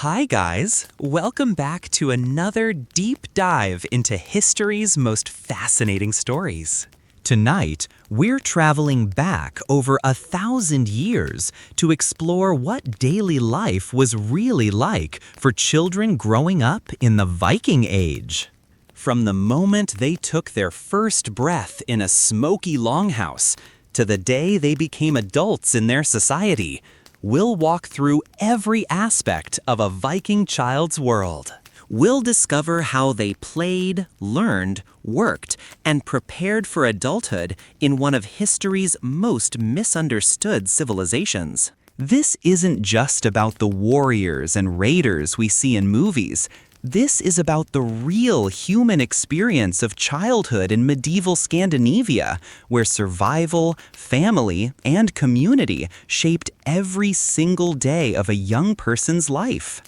Hi guys, welcome back to another deep dive into history's most fascinating stories. Tonight, we're traveling back over 1,000 years to explore what daily life was really like for children growing up in the Viking Age. From the moment they took their first breath in a smoky longhouse to the day they became adults in their society, we'll walk through every aspect of a Viking child's world. We'll discover how they played, learned, worked, and prepared for adulthood in one of history's most misunderstood civilizations. This isn't just about the warriors and raiders we see in movies. This is about the real human experience of childhood in medieval Scandinavia, where survival, family, and community shaped every single day of a young person's life.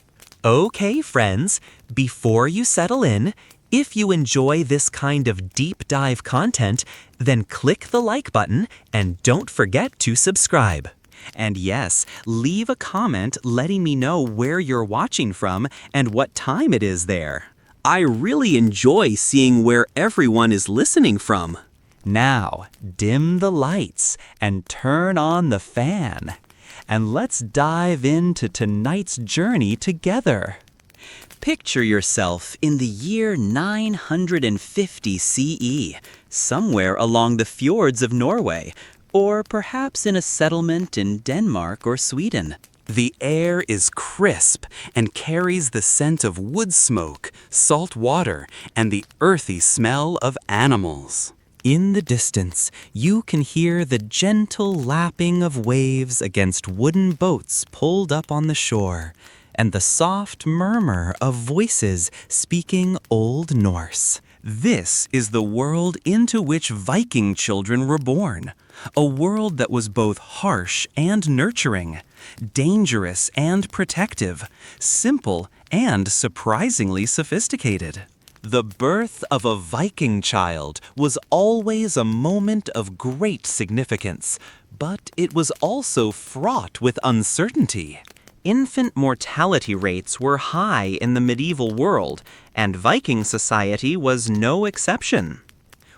Okay, friends, before you settle in, if you enjoy this kind of deep dive content, then click the like button and don't forget to subscribe. And yes, leave a comment letting me know where you're watching from and what time it is there. I really enjoy seeing where everyone is listening from. Now, dim the lights and turn on the fan. And let's dive into tonight's journey together. Picture yourself in the year 950 CE, somewhere along the fjords of Norway, or perhaps in a settlement in Denmark or Sweden. The air is crisp and carries the scent of wood smoke, salt water, and the earthy smell of animals. In the distance, you can hear the gentle lapping of waves against wooden boats pulled up on the shore, and the soft murmur of voices speaking Old Norse. This is the world into which Viking children were born. A world that was both harsh and nurturing, dangerous and protective, simple and surprisingly sophisticated. The birth of a Viking child was always a moment of great significance, but it was also fraught with uncertainty. Infant mortality rates were high in the medieval world, and Viking society was no exception.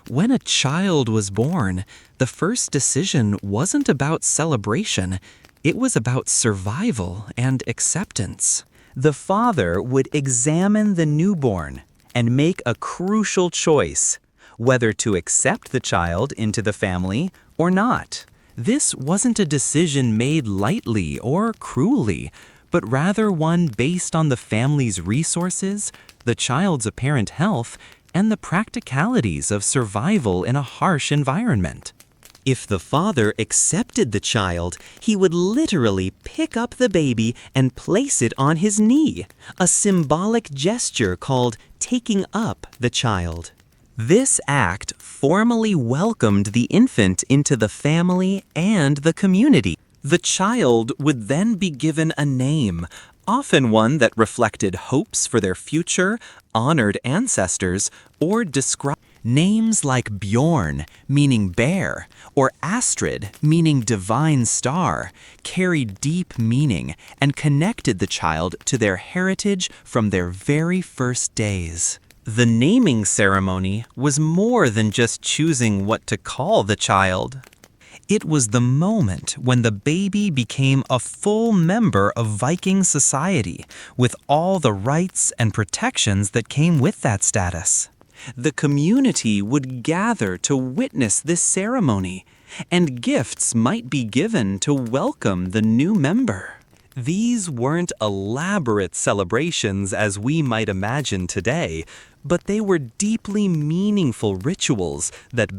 When a child was born, the first decision wasn't about celebration, it was about survival and acceptance. The father would examine the newborn and make a crucial choice, whether to accept the child into the family or not. This wasn't a decision made lightly or cruelly, but rather one based on the family's resources, the child's apparent health, and the practicalities of survival in a harsh environment. If the father accepted the child, he would literally pick up the baby and place it on his knee, a symbolic gesture called taking up the child. This act formally welcomed the infant into the family and the community. The child would then be given a name, often one that reflected hopes for their future, honored ancestors, or described. Names like Bjorn, meaning bear, or Astrid, meaning divine star, carried deep meaning and connected the child to their heritage from their very first days. The naming ceremony was more than just choosing what to call the child. It was the moment when the baby became a full member of Viking society, with all the rights and protections that came with that status. The community would gather to witness this ceremony, and gifts might be given to welcome the new member. These weren't elaborate celebrations as we might imagine today, but they were deeply meaningful rituals that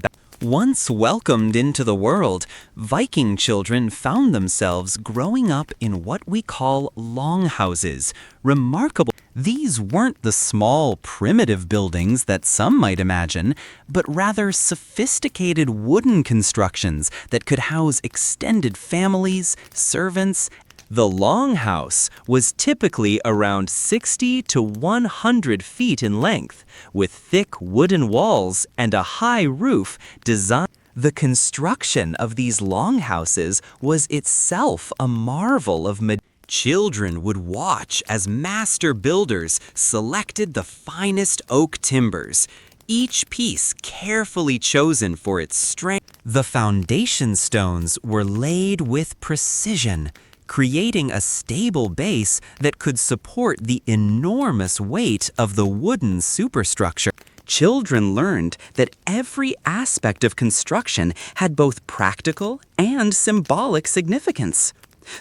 once welcomed into the world, Viking children found themselves growing up in what we call longhouses, remarkable. These weren't the small, primitive buildings that some might imagine, but rather sophisticated wooden constructions that could house extended families, servants. The longhouse was typically around 60 to 100 feet in length, with thick wooden walls and a high roof designed. The construction of these longhouses was itself a marvel of Children would watch as master builders selected the finest oak timbers, each piece carefully chosen for its strength. The foundation stones were laid with precision, creating a stable base that could support the enormous weight of the wooden superstructure. Children learned that every aspect of construction had both practical and symbolic significance.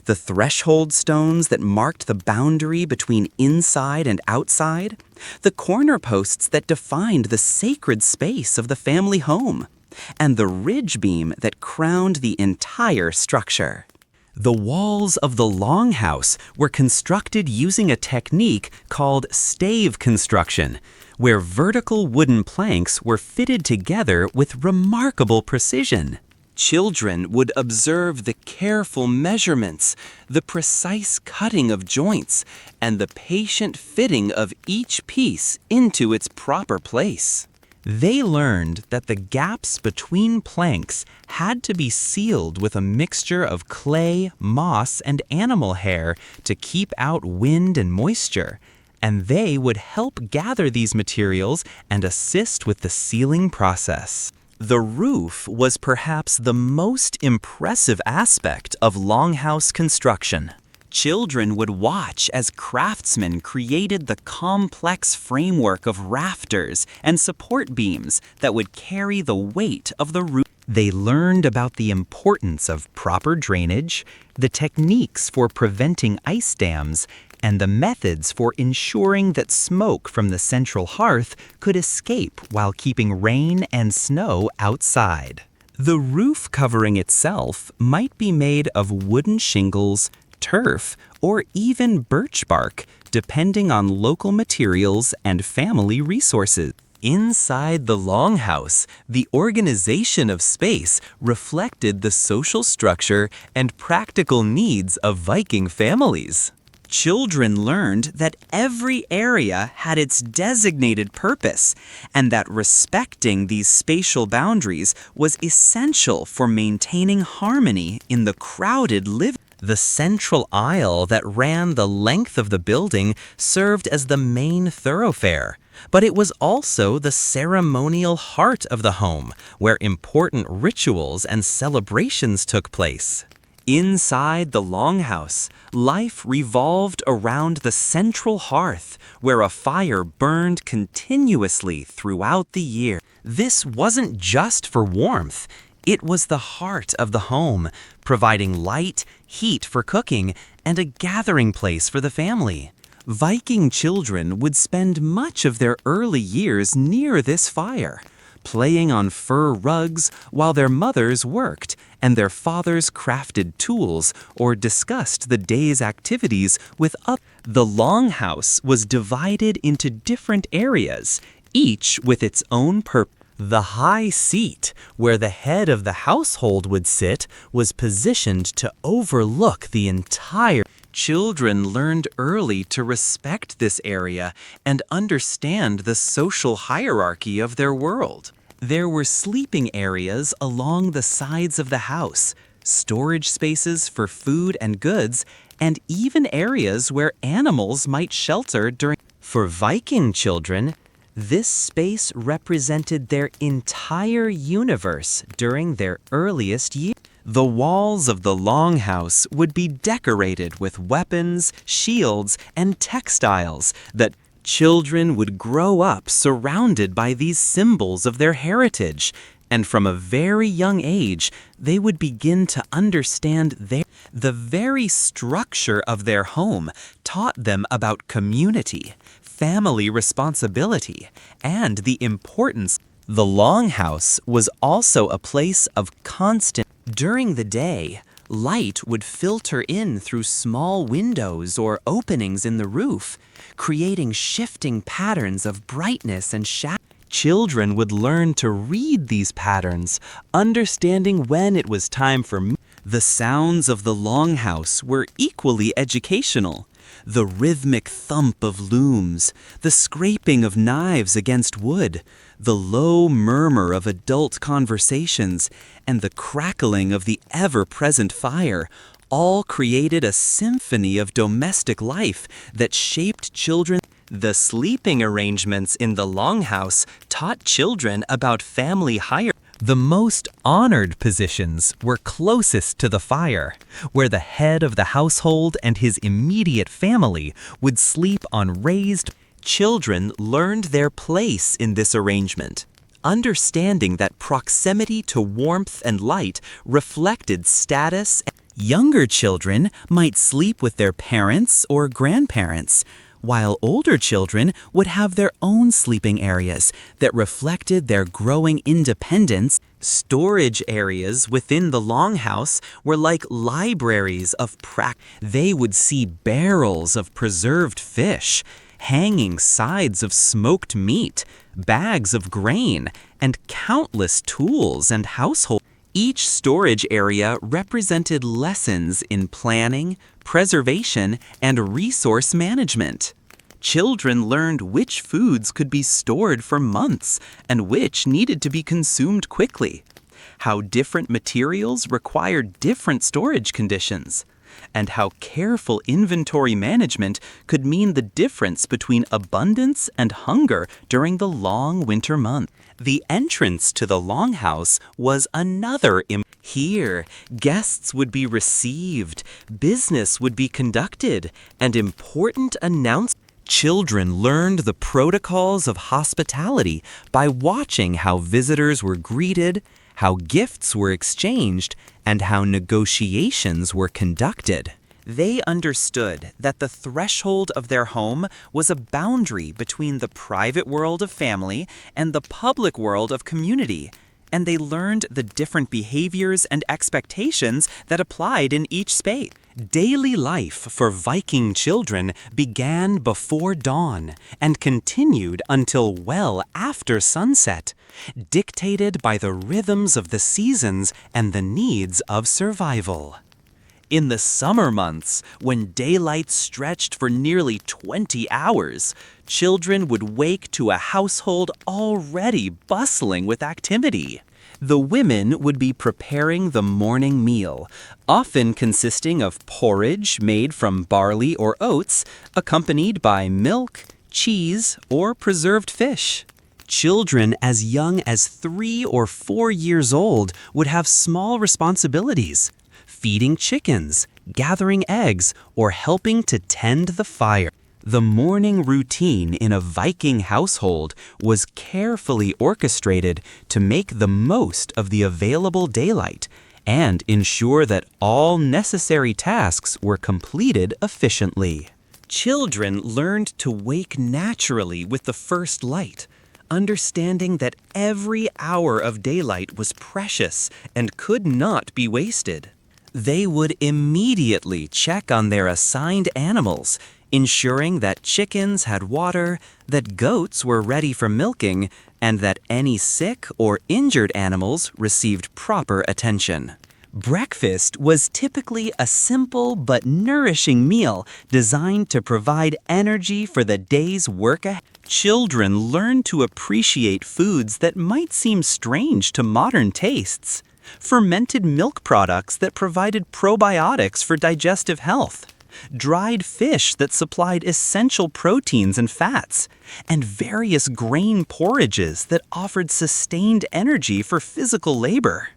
The threshold stones that marked the boundary between inside and outside, the corner posts that defined the sacred space of the family home, and the ridge beam that crowned the entire structure. The walls of the longhouse were constructed using a technique called stave construction, where vertical wooden planks were fitted together with remarkable precision. Children would observe the careful measurements, the precise cutting of joints, and the patient fitting of each piece into its proper place. They learned that the gaps between planks had to be sealed with a mixture of clay, moss, and animal hair to keep out wind and moisture, and they would help gather these materials and assist with the sealing process. The roof was perhaps the most impressive aspect of longhouse construction. Children would watch as craftsmen created the complex framework of rafters and support beams that would carry the weight of the roof. They learned about the importance of proper drainage, the techniques for preventing ice dams, and the methods for ensuring that smoke from the central hearth could escape while keeping rain and snow outside. The roof covering itself might be made of wooden shingles, turf, or even birch bark, depending on local materials and family resources. Inside the longhouse, the organization of space reflected the social structure and practical needs of Viking families. Children learned that every area had its designated purpose, and that respecting these spatial boundaries was essential for maintaining harmony in the crowded living. The central aisle that ran the length of the building served as the main thoroughfare, but it was also the ceremonial heart of the home, where important rituals and celebrations took place. Inside the longhouse, life revolved around the central hearth, where a fire burned continuously throughout the year. This wasn't just for warmth. It was the heart of the home, providing light, heat for cooking, and a gathering place for the family. Viking children would spend much of their early years near this fire, playing on fur rugs while their mothers worked and their fathers crafted tools or discussed the day's activities with others. The longhouse was divided into different areas, each with its own purpose. The high seat, where the head of the household would sit, was positioned to overlook the entire. Children learned early to respect this area and understand the social hierarchy of their world. There were sleeping areas along the sides of the house, storage spaces for food and goods, and even areas where animals might shelter during. For Viking children, this space represented their entire universe during their earliest years. The walls of the longhouse would be decorated with weapons, shields, and textiles that children would grow up surrounded by these symbols of their heritage, and from a very young age, they would begin to understand the very structure of their home taught them about community, family responsibility, and the importance. The longhouse was also a place of constant. During the day, light would filter in through small windows or openings in the roof, creating shifting patterns of brightness and shadow. Children would learn to read these patterns, understanding when it was time for. The sounds of the longhouse were equally educational. The rhythmic thump of looms, the scraping of knives against wood, the low murmur of adult conversations, and the crackling of the ever-present fire all created a symphony of domestic life that shaped children. The sleeping arrangements in the longhouse taught children about family hierarchy. The most honored positions were closest to the fire, where the head of the household and his immediate family would sleep on raised. Children learned their place in this arrangement, understanding that proximity to warmth and light reflected status. Younger children might sleep with their parents or grandparents, while older children would have their own sleeping areas that reflected their growing independence. Storage areas within the longhouse were like libraries of practice. They would see barrels of preserved fish, hanging sides of smoked meat, bags of grain, and countless tools and household. Each storage area represented lessons in planning, preservation, and resource management. Children learned which foods could be stored for months and which needed to be consumed quickly, how different materials required different storage conditions, and how careful inventory management could mean the difference between abundance and hunger during the long winter months. The entrance to the longhouse was another. Here, guests would be received, business would be conducted, and important announcements. Children learned the protocols of hospitality by watching how visitors were greeted, how gifts were exchanged, and how negotiations were conducted. They understood that the threshold of their home was a boundary between the private world of family and the public world of community, and they learned the different behaviors and expectations that applied in each space. Daily life for Viking children began before dawn and continued until well after sunset, dictated by the rhythms of the seasons and the needs of survival. In the summer months, when daylight stretched for nearly 20 hours, children would wake to a household already bustling with activity. The women would be preparing the morning meal, often consisting of porridge made from barley or oats, accompanied by milk, cheese, or preserved fish. Children as young as 3 or 4 years old would have small responsibilities, feeding chickens, gathering eggs, or helping to tend the fire. The morning routine in a Viking household was carefully orchestrated to make the most of the available daylight and ensure that all necessary tasks were completed efficiently. Children learned to wake naturally with the first light, understanding that every hour of daylight was precious and could not be wasted. They would immediately check on their assigned animals, ensuring that chickens had water, that goats were ready for milking, and that any sick or injured animals received proper attention. Breakfast was typically a simple but nourishing meal designed to provide energy for the day's work ahead. Children learned to appreciate foods that might seem strange to modern tastes. Fermented milk products that provided probiotics for digestive health, dried fish that supplied essential proteins and fats, and various grain porridges that offered sustained energy for physical labor.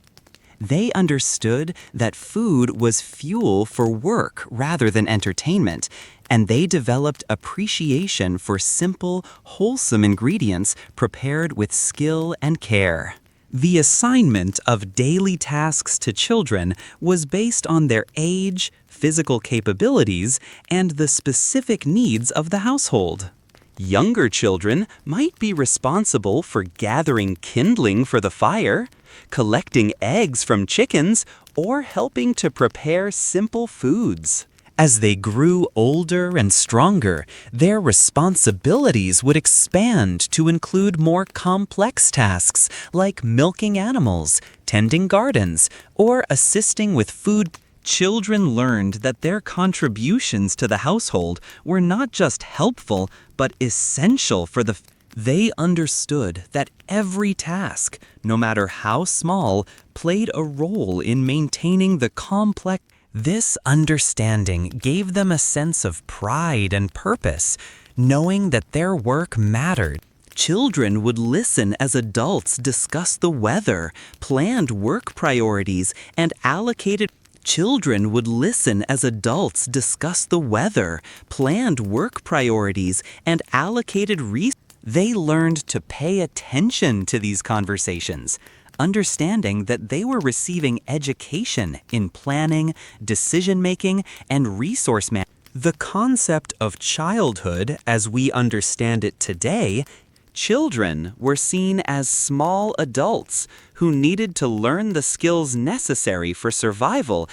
They understood that food was fuel for work rather than entertainment, and they developed appreciation for simple, wholesome ingredients prepared with skill and care. The assignment of daily tasks to children was based on their age, physical capabilities, and the specific needs of the household. Younger children might be responsible for gathering kindling for the fire, collecting eggs from chickens, or helping to prepare simple foods. As they grew older and stronger, their responsibilities would expand to include more complex tasks like milking animals, tending gardens, or assisting with food. Children learned that their contributions to the household were not just helpful, but essential for the. They understood that every task, no matter how small, played a role in maintaining the complex. This understanding gave them a sense of pride and purpose, knowing that their work mattered. Children would listen as adults discussed the weather, planned work priorities, and allocated. Children would listen as adults discuss the weather, planned work priorities, and allocated resources. They learned to pay attention to these conversations, understanding that they were receiving education in planning, decision-making, and resource management. The concept of childhood, as we understand it today, children were seen as small adults who needed to learn the skills necessary for survival.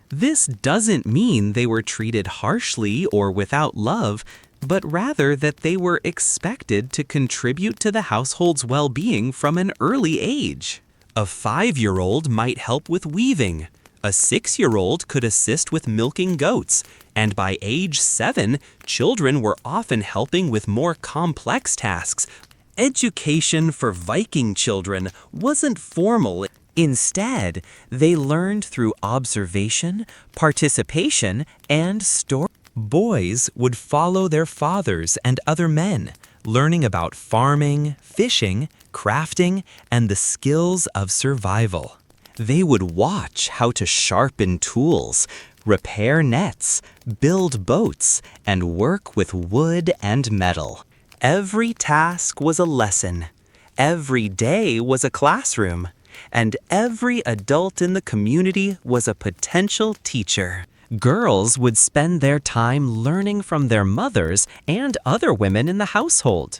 This doesn't mean they were treated harshly or without love, but rather that they were expected to contribute to the household's well-being from an early age. A 5-year-old might help with weaving. A 6-year-old could assist with milking goats, and by age 7, children were often helping with more complex tasks. Education for Viking children wasn't formal. Instead, they learned through observation, participation, and story. Boys would follow their fathers and other men, learning about farming, fishing, crafting, and the skills of survival. They would watch how to sharpen tools, repair nets, build boats, and work with wood and metal. Every task was a lesson. Every day was a classroom. And every adult in the community was a potential teacher. Girls would spend their time learning from their mothers and other women in the household.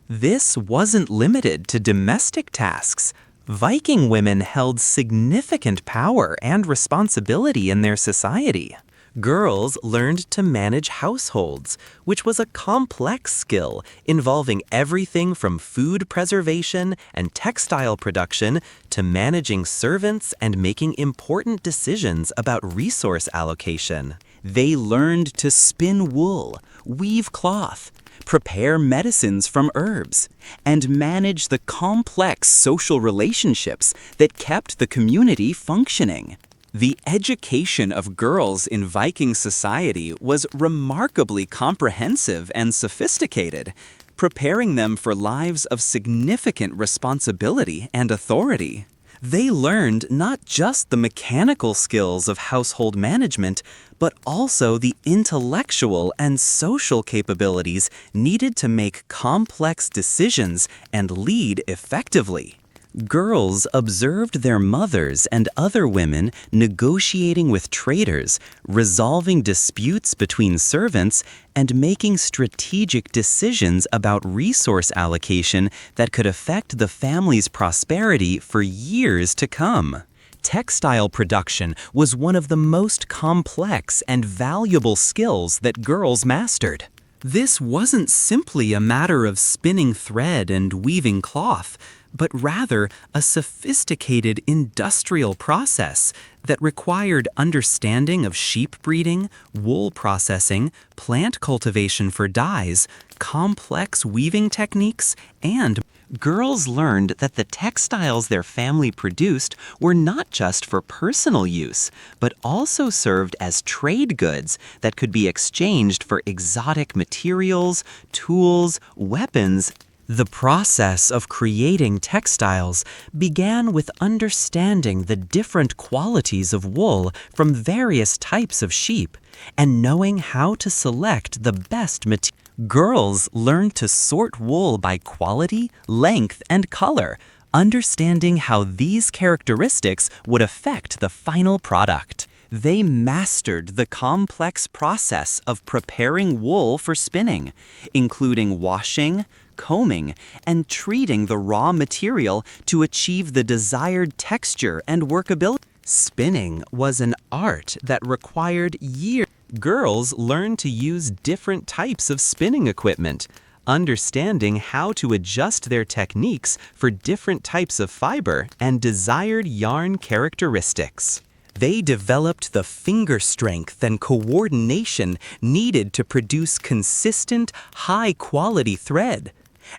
This wasn't limited to domestic tasks. Viking women held significant power and responsibility in their society. Girls learned to manage households, which was a complex skill involving everything from food preservation and textile production to managing servants and making important decisions about resource allocation. They learned to spin wool, weave cloth, prepare medicines from herbs, and manage the complex social relationships that kept the community functioning. The education of girls in Viking society was remarkably comprehensive and sophisticated, preparing them for lives of significant responsibility and authority. They learned not just the mechanical skills of household management, but also the intellectual and social capabilities needed to make complex decisions and lead effectively. Girls observed their mothers and other women negotiating with traders, resolving disputes between servants, and making strategic decisions about resource allocation that could affect the family's prosperity for years to come. Textile production was one of the most complex and valuable skills that girls mastered. This wasn't simply a matter of spinning thread and weaving cloth, but rather a sophisticated industrial process that required understanding of sheep breeding, wool processing, plant cultivation for dyes, complex weaving techniques, and girls learned that the textiles their family produced were not just for personal use, but also served as trade goods that could be exchanged for exotic materials, tools, weapons. The process of creating textiles began with understanding the different qualities of wool from various types of sheep and knowing how to select the best material. Girls learned to sort wool by quality, length, and color, understanding how these characteristics would affect the final product. They mastered the complex process of preparing wool for spinning, including washing, combing, and treating the raw material to achieve the desired texture and workability. Spinning was an art that required years. Girls learned to use different types of spinning equipment, understanding how to adjust their techniques for different types of fiber and desired yarn characteristics. They developed the finger strength and coordination needed to produce consistent, high-quality thread,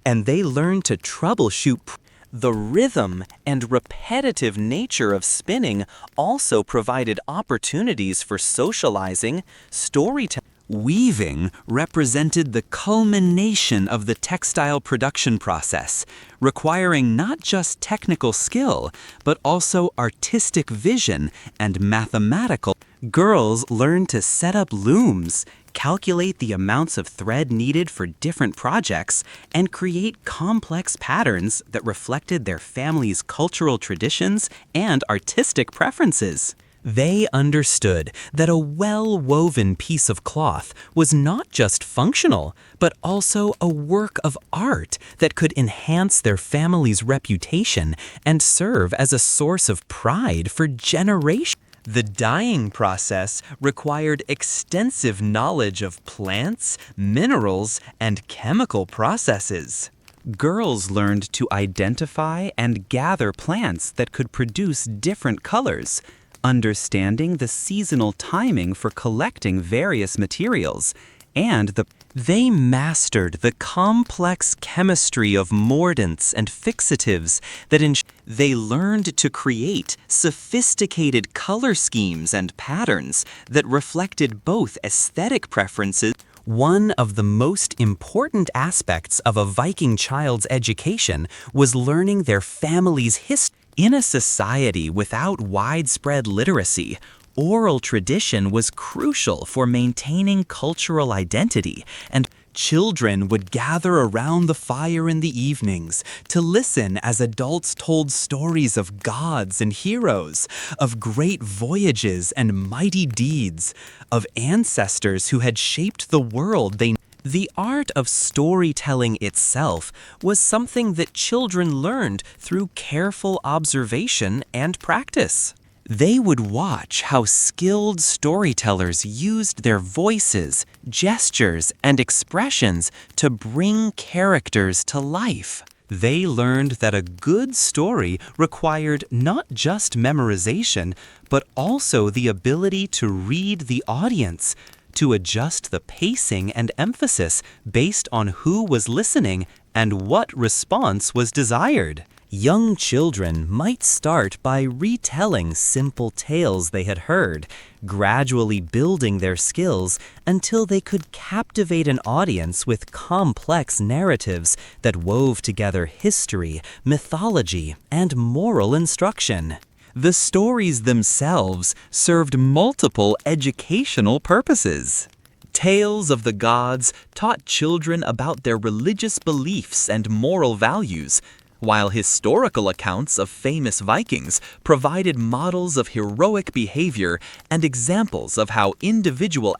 and they learned to troubleshoot. The rhythm and repetitive nature of spinning also provided opportunities for socializing, storytelling. Weaving represented the culmination of the textile production process, requiring not just technical skill, but also artistic vision and mathematical. Girls learned to set up looms, calculate the amounts of thread needed for different projects, and create complex patterns that reflected their family's cultural traditions and artistic preferences. They understood that a well-woven piece of cloth was not just functional, but also a work of art that could enhance their family's reputation and serve as a source of pride for generations. The dyeing process required extensive knowledge of plants, minerals, and chemical processes. Girls learned to identify and gather plants that could produce different colors, understanding the seasonal timing for collecting various materials, and they mastered the complex chemistry of mordants and fixatives that they learned to create sophisticated color schemes and patterns that reflected both aesthetic preferences. One of the most important aspects of a Viking child's education was learning their family's history. In a society without widespread literacy, oral tradition was crucial for maintaining cultural identity, and children would gather around the fire in the evenings to listen as adults told stories of gods and heroes, of great voyages and mighty deeds, of ancestors who had shaped the world they. The art of storytelling itself was something that children learned through careful observation and practice. They would watch how skilled storytellers used their voices, gestures, and expressions to bring characters to life. They learned that a good story required not just memorization, but also the ability to read the audience, to adjust the pacing and emphasis based on who was listening and what response was desired. Young children might start by retelling simple tales they had heard, gradually building their skills until they could captivate an audience with complex narratives that wove together history, mythology, and moral instruction. The stories themselves served multiple educational purposes. Tales of the gods taught children about their religious beliefs and moral values, while historical accounts of famous Vikings provided models of heroic behavior and examples of how individual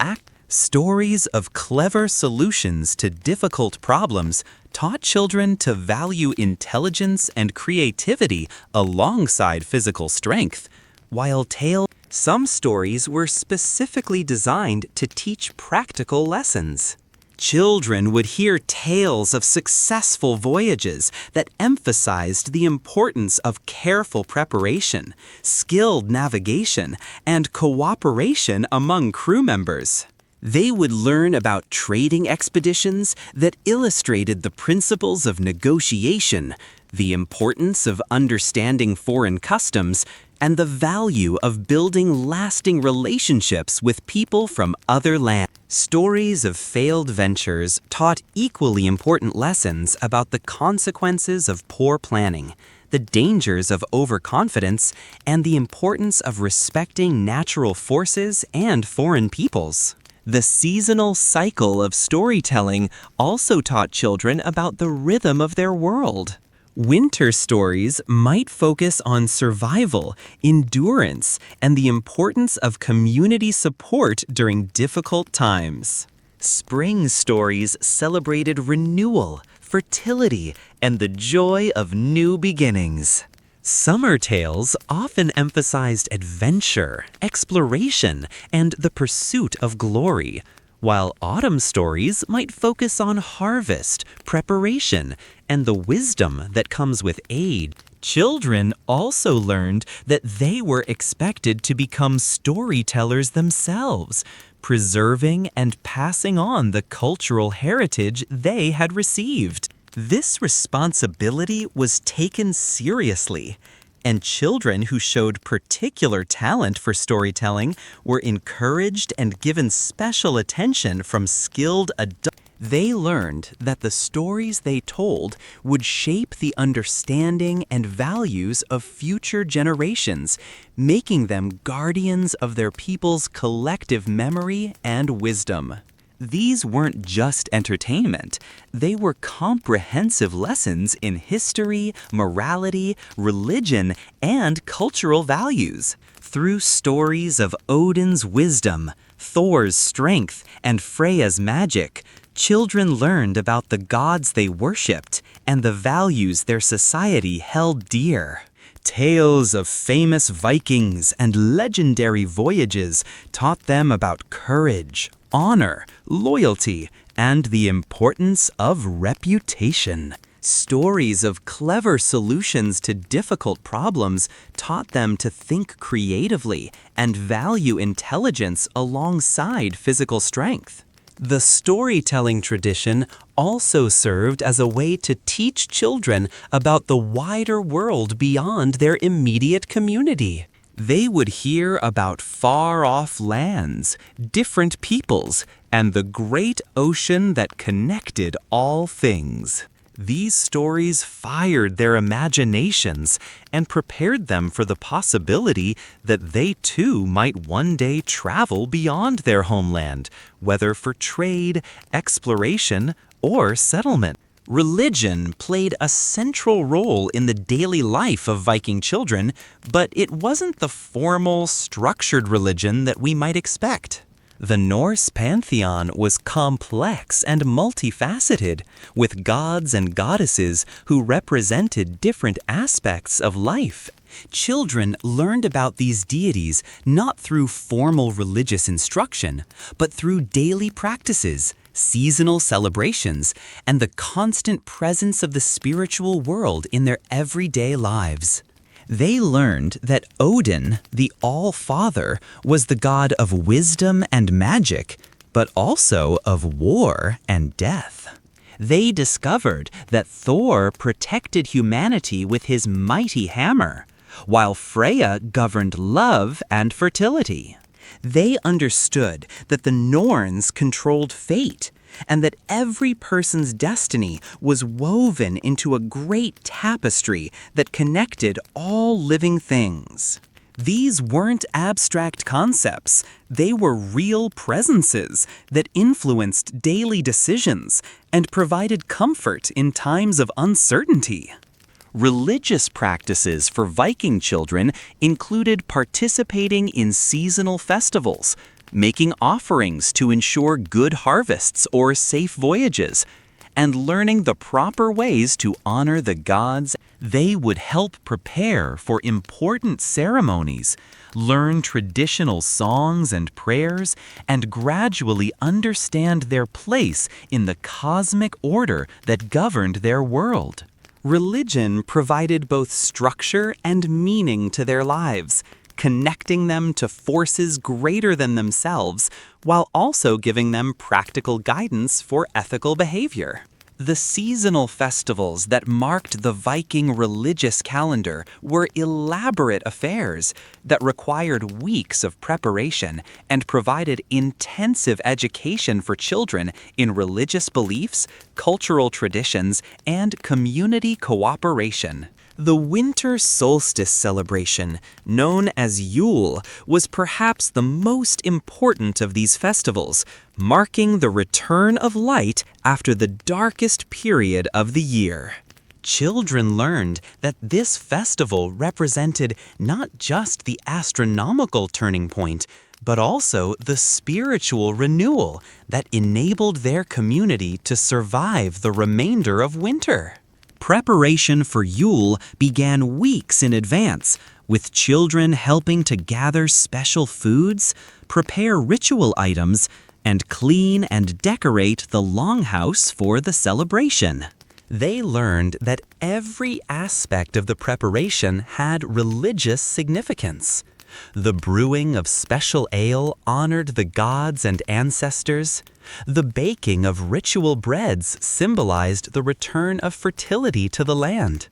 stories of clever solutions to difficult problems taught children to value intelligence and creativity alongside physical strength, while some stories were specifically designed to teach practical lessons. Children would hear tales of successful voyages that emphasized the importance of careful preparation, skilled navigation, and cooperation among crew members. They would learn about trading expeditions that illustrated the principles of negotiation, the importance of understanding foreign customs, and the value of building lasting relationships with people from other lands. Stories of failed ventures taught equally important lessons about the consequences of poor planning, the dangers of overconfidence, and the importance of respecting natural forces and foreign peoples. The seasonal cycle of storytelling also taught children about the rhythm of their world. Winter stories might focus on survival, endurance, and the importance of community support during difficult times. Spring stories celebrated renewal, fertility, and the joy of new beginnings. Summer tales often emphasized adventure, exploration, and the pursuit of glory, while autumn stories might focus on harvest, preparation, and the wisdom that comes with age. Children also learned that they were expected to become storytellers themselves, preserving and passing on the cultural heritage they had received. This responsibility was taken seriously, and children who showed particular talent for storytelling were encouraged and given special attention from skilled adults. They learned that the stories they told would shape the understanding and values of future generations, making them guardians of their people's collective memory and wisdom. These weren't just entertainment. They were comprehensive lessons in history, morality, religion, and cultural values. Through stories of Odin's wisdom, Thor's strength, and Freya's magic, children learned about the gods they worshipped and the values their society held dear. Tales of famous Vikings and legendary voyages taught them about courage, honor, loyalty, and the importance of reputation. Stories of clever solutions to difficult problems taught them to think creatively and value intelligence alongside physical strength. The storytelling tradition also served as a way to teach children about the wider world beyond their immediate community. They would hear about far-off lands, different peoples, and the great ocean that connected all things. These stories fired their imaginations and prepared them for the possibility that they too might one day travel beyond their homeland, whether for trade, exploration, or settlement. Religion played a central role in the daily life of Viking children, but it wasn't the formal, structured religion that we might expect. The Norse pantheon was complex and multifaceted, with gods and goddesses who represented different aspects of life. Children learned about these deities not through formal religious instruction, but through daily practices, seasonal celebrations, and the constant presence of the spiritual world in their everyday lives. They learned that Odin, the All-Father, was the god of wisdom and magic, but also of war and death. They discovered that Thor protected humanity with his mighty hammer, while Freya governed love and fertility. They understood that the Norns controlled fate, and that every person's destiny was woven into a great tapestry that connected all living things. These weren't abstract concepts, they were real presences that influenced daily decisions and provided comfort in times of uncertainty. Religious practices for Viking children included participating in seasonal festivals, making offerings to ensure good harvests or safe voyages, and learning the proper ways to honor the gods. They would help prepare for important ceremonies, learn traditional songs and prayers, and gradually understand their place in the cosmic order that governed their world. Religion provided both structure and meaning to their lives, connecting them to forces greater than themselves, while also giving them practical guidance for ethical behavior. The seasonal festivals that marked the Viking religious calendar were elaborate affairs that required weeks of preparation and provided intensive education for children in religious beliefs, cultural traditions, and community cooperation. The winter solstice celebration, known as Yule, was perhaps the most important of these festivals, marking the return of light after the darkest period of the year. Children learned that this festival represented not just the astronomical turning point, but also the spiritual renewal that enabled their community to survive the remainder of winter. Preparation for Yule began weeks in advance, with children helping to gather special foods, prepare ritual items, and clean and decorate the longhouse for the celebration. They learned that every aspect of the preparation had religious significance. The brewing of special ale honored the gods and ancestors. The baking of ritual breads symbolized the return of fertility to the land.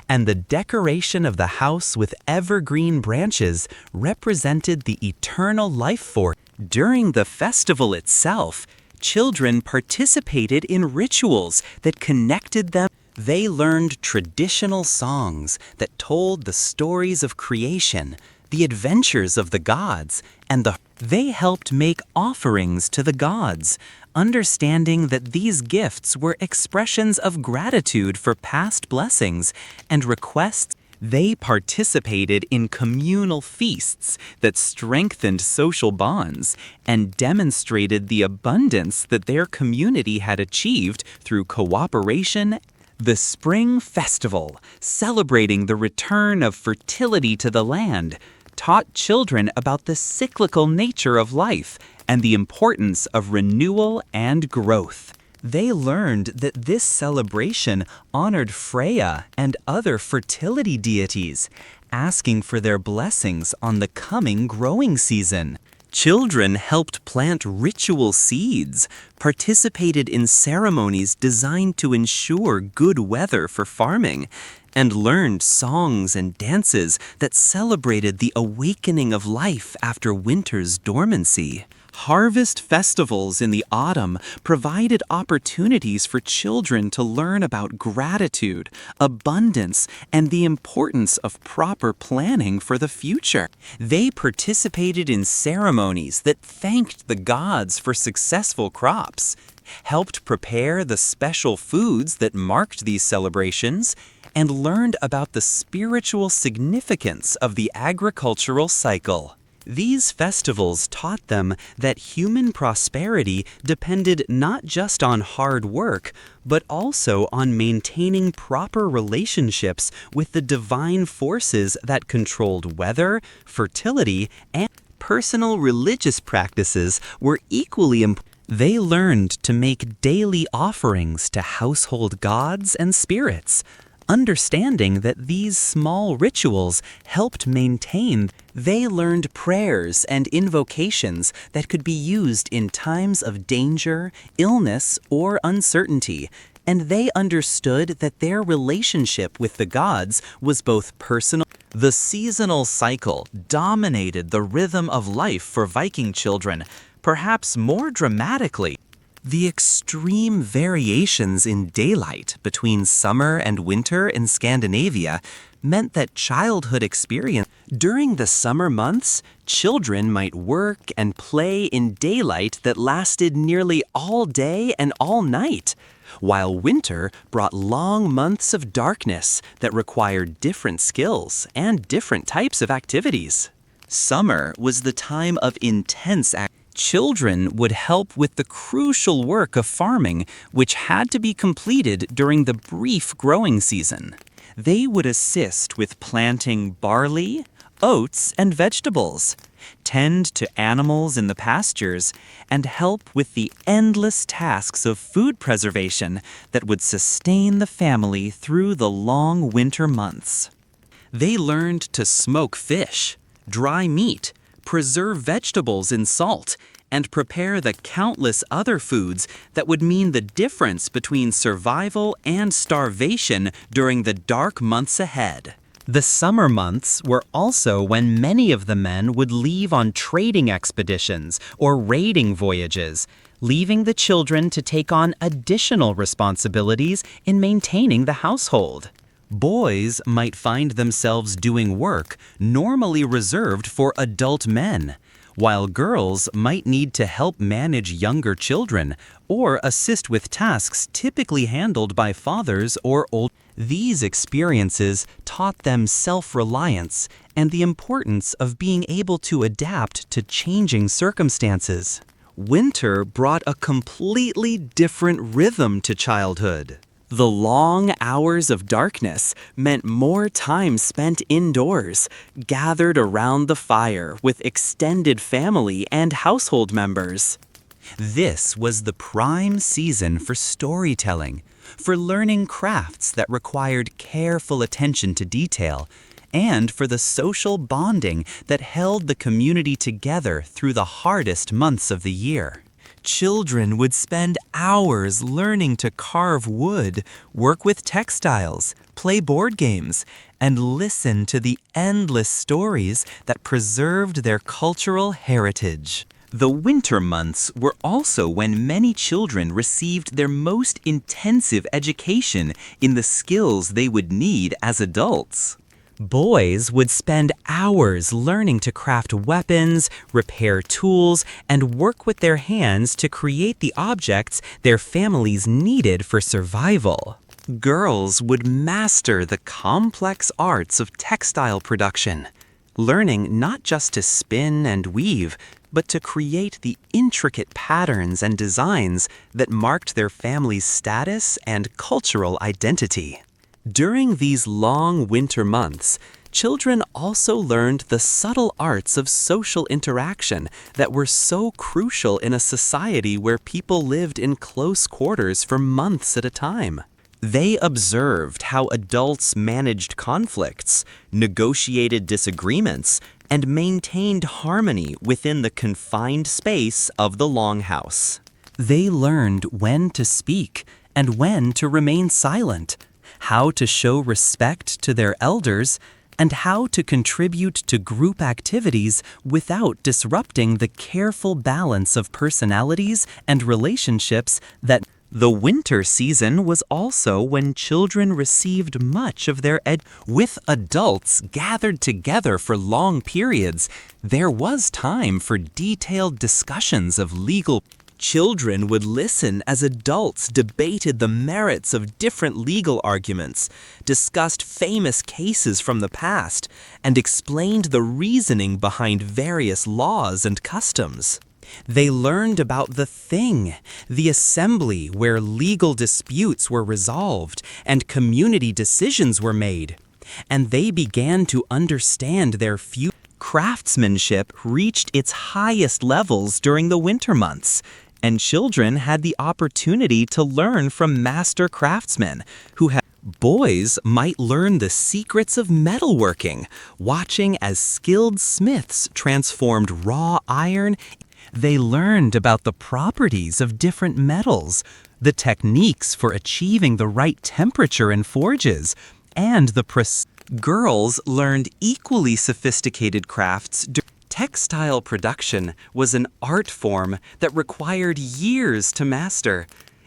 And the decoration of the house with evergreen branches represented the eternal life force. During the festival itself, children participated in rituals that connected them. They learned traditional songs that told the stories of creation, the adventures of the gods, they helped make offerings to the gods, understanding that these gifts were expressions of gratitude for past blessings and requests. They participated in communal feasts that strengthened social bonds and demonstrated the abundance that their community had achieved through cooperation. The Spring Festival, celebrating the return of fertility to the land, taught children about the cyclical nature of life and the importance of renewal and growth. They learned that this celebration honored Freya and other fertility deities, asking for their blessings on the coming growing season. Children helped plant ritual seeds, participated in ceremonies designed to ensure good weather for farming, and learned songs and dances that celebrated the awakening of life after winter's dormancy. Harvest festivals in the autumn provided opportunities for children to learn about gratitude, abundance, and the importance of proper planning for the future. They participated in ceremonies that thanked the gods for successful crops, helped prepare the special foods that marked these celebrations, and learned about the spiritual significance of the agricultural cycle. These festivals taught them that human prosperity depended not just on hard work, but also on maintaining proper relationships with the divine forces that controlled weather, fertility, and personal religious practices were equally important. They learned to make daily offerings to household gods and spirits, understanding that these small rituals helped maintain. They learned prayers and invocations that could be used in times of danger, illness, or uncertainty, and they understood that their relationship with the gods was both personal. The seasonal cycle dominated the rhythm of life for Viking children, perhaps more dramatically. The extreme variations in daylight between summer and winter in Scandinavia meant that childhood experience. During the summer months, children might work and play in daylight that lasted nearly all day and all night, while winter brought long months of darkness that required different skills and different types of activities. Summer was the time of intense activity. Children would help with the crucial work of farming, which had to be completed during the brief growing season. They would assist with planting barley, oats, and vegetables, tend to animals in the pastures, and help with the endless tasks of food preservation that would sustain the family through the long winter months. They learned to smoke fish, dry meat, preserve vegetables in salt, and prepare the countless other foods that would mean the difference between survival and starvation during the dark months ahead. The summer months were also when many of the men would leave on trading expeditions or raiding voyages, leaving the children to take on additional responsibilities in maintaining the household. Boys might find themselves doing work normally reserved for adult men, while girls might need to help manage younger children or assist with tasks typically handled by fathers or old. These experiences taught them self-reliance and the importance of being able to adapt to changing circumstances. Winter brought a completely different rhythm to childhood. The long hours of darkness meant more time spent indoors, gathered around the fire with extended family and household members. This was the prime season for storytelling, for learning crafts that required careful attention to detail, and for the social bonding that held the community together through the hardest months of the year. Children would spend hours learning to carve wood, work with textiles, play board games, and listen to the endless stories that preserved their cultural heritage. The winter months were also when many children received their most intensive education in the skills they would need as adults. Boys would spend hours learning to craft weapons, repair tools, and work with their hands to create the objects their families needed for survival. Girls would master the complex arts of textile production, learning not just to spin and weave, but to create the intricate patterns and designs that marked their family's status and cultural identity. During these long winter months, children also learned the subtle arts of social interaction that were so crucial in a society where people lived in close quarters for months at a time. They observed how adults managed conflicts, negotiated disagreements, and maintained harmony within the confined space of the longhouse. They learned when to speak and when to remain silent, how to show respect to their elders, and how to contribute to group activities without disrupting the careful balance of personalities and relationships that the winter season was also when children received much of their With adults gathered together for long periods, there was time for detailed discussions of legal. Children would listen as adults debated the merits of different legal arguments, discussed famous cases from the past, and explained the reasoning behind various laws and customs. They learned about the thing, the assembly where legal disputes were resolved and community decisions were made, and they began to understand their future. Craftsmanship reached its highest levels during the winter months, and children had the opportunity to learn from master craftsmen who had. Boys might learn the secrets of metalworking, watching as skilled smiths transformed raw iron. They learned about the properties of different metals, the techniques for achieving the right temperature in forges, and Girls learned equally sophisticated crafts. Textile production was an art form that required years to master,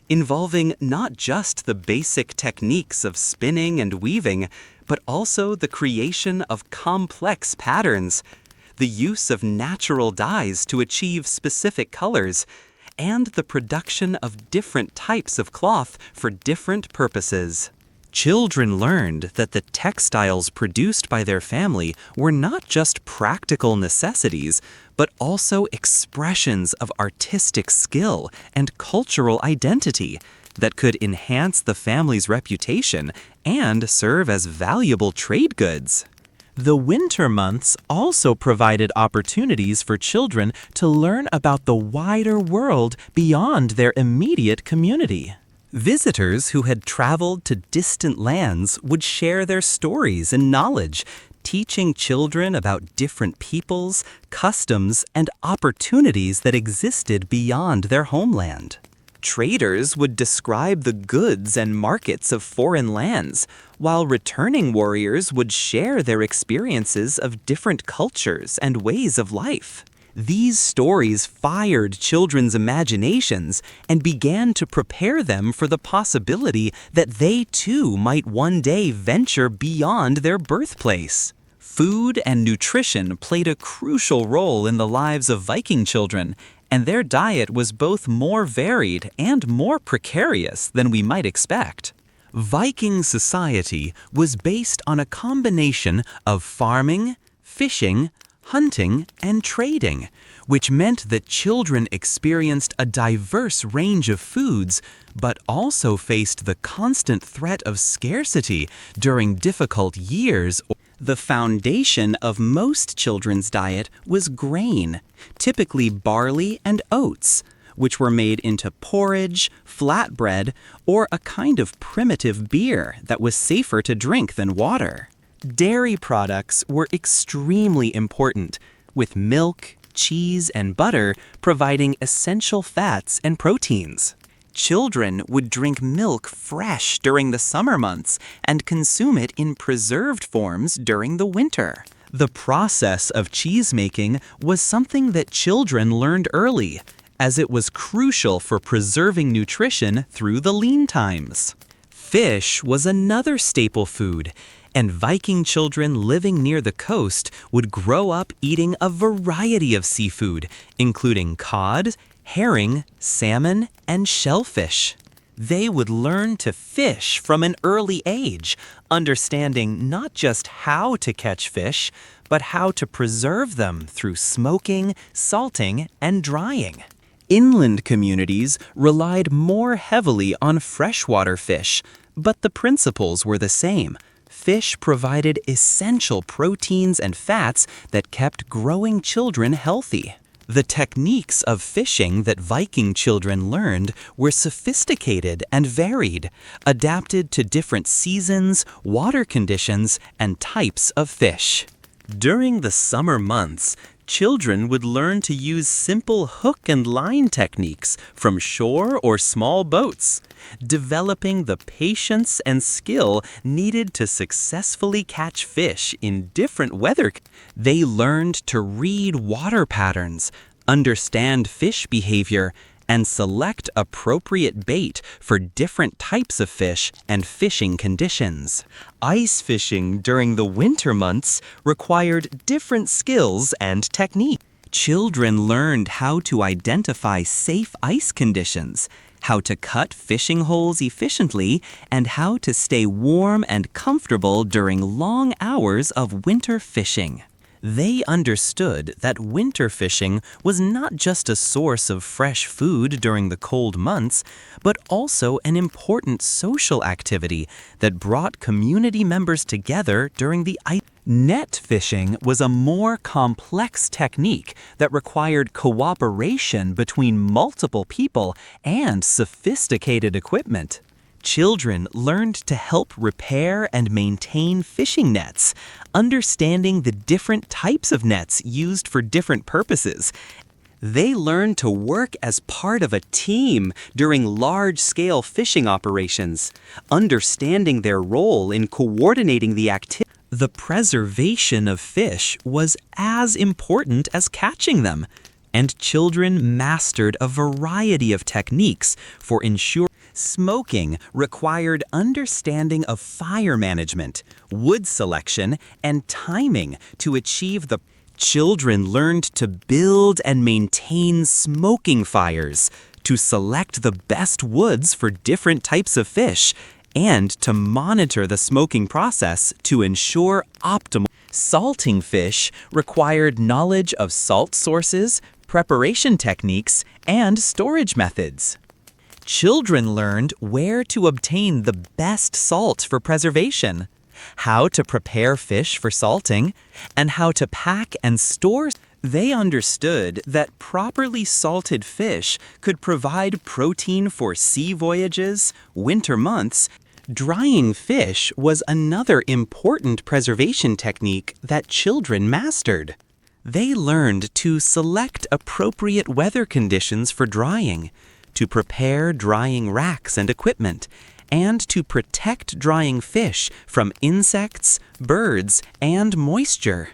involving not just the basic techniques of spinning and weaving, but also the creation of complex patterns, the use of natural dyes to achieve specific colors, and the production of different types of cloth for different purposes. Children learned that the textiles produced by their family were not just practical necessities, but also expressions of artistic skill and cultural identity that could enhance the family's reputation and serve as valuable trade goods. The winter months also provided opportunities for children to learn about the wider world beyond their immediate community. Visitors who had traveled to distant lands would share their stories and knowledge, teaching children about different peoples, customs, and opportunities that existed beyond their homeland. Traders would describe the goods and markets of foreign lands, while returning warriors would share their experiences of different cultures and ways of life. These stories fired children's imaginations and began to prepare them for the possibility that they too might one day venture beyond their birthplace. Food and nutrition played a crucial role in the lives of Viking children, and their diet was both more varied and more precarious than we might expect. Viking society was based on a combination of farming, fishing, hunting, and trading, which meant that children experienced a diverse range of foods, but also faced the constant threat of scarcity during difficult years. The foundation of most children's diet was grain, typically barley and oats, which were made into porridge, flatbread, or a kind of primitive beer that was safer to drink than water. Dairy products were extremely important, with milk, cheese, and butter providing essential fats and proteins. Children would drink milk fresh during the summer months and consume it in preserved forms during the winter. The process of cheese making was something that children learned early, as it was crucial for preserving nutrition through the lean times. Fish was another staple food, and Viking children living near the coast would grow up eating a variety of seafood, including cod, herring, salmon, and shellfish. They would learn to fish from an early age, understanding not just how to catch fish, but how to preserve them through smoking, salting, and drying. Inland communities relied more heavily on freshwater fish, but the principles were the same. Fish provided essential proteins and fats that kept growing children healthy. The techniques of fishing that Viking children learned were sophisticated and varied, adapted to different seasons, water conditions, and types of fish. During the summer months, children would learn to use simple hook and line techniques from shore or small boats, developing the patience and skill needed to successfully catch fish in different weather. They learned to read water patterns, understand fish behavior, and select appropriate bait for different types of fish and fishing conditions. Ice fishing during the winter months required different skills and techniques. Children learned how to identify safe ice conditions, how to cut fishing holes efficiently, and how to stay warm and comfortable during long hours of winter fishing. They understood that winter fishing was not just a source of fresh food during the cold months, but also an important social activity that brought community members together during the ice. Net fishing was a more complex technique that required cooperation between multiple people and sophisticated equipment. Children learned to help repair and maintain fishing nets, understanding the different types of nets used for different purposes. They learned to work as part of a team during large-scale fishing operations, understanding their role in coordinating the activity. The preservation of fish was as important as catching them, and children mastered a variety of techniques for ensuring. Smoking required understanding of fire management, wood selection, and timing to achieve the. Children learned to build and maintain smoking fires, to select the best woods for different types of fish, and to monitor the smoking process to ensure optimal. Salting fish required knowledge of salt sources, preparation techniques, and storage methods. Children learned where to obtain the best salt for preservation, how to prepare fish for salting, and how to pack and store. They understood that properly salted fish could provide protein for sea voyages, winter months. Drying fish was another important preservation technique that children mastered. They learned to select appropriate weather conditions for drying, to prepare drying racks and equipment, and to protect drying fish from insects, birds, and moisture.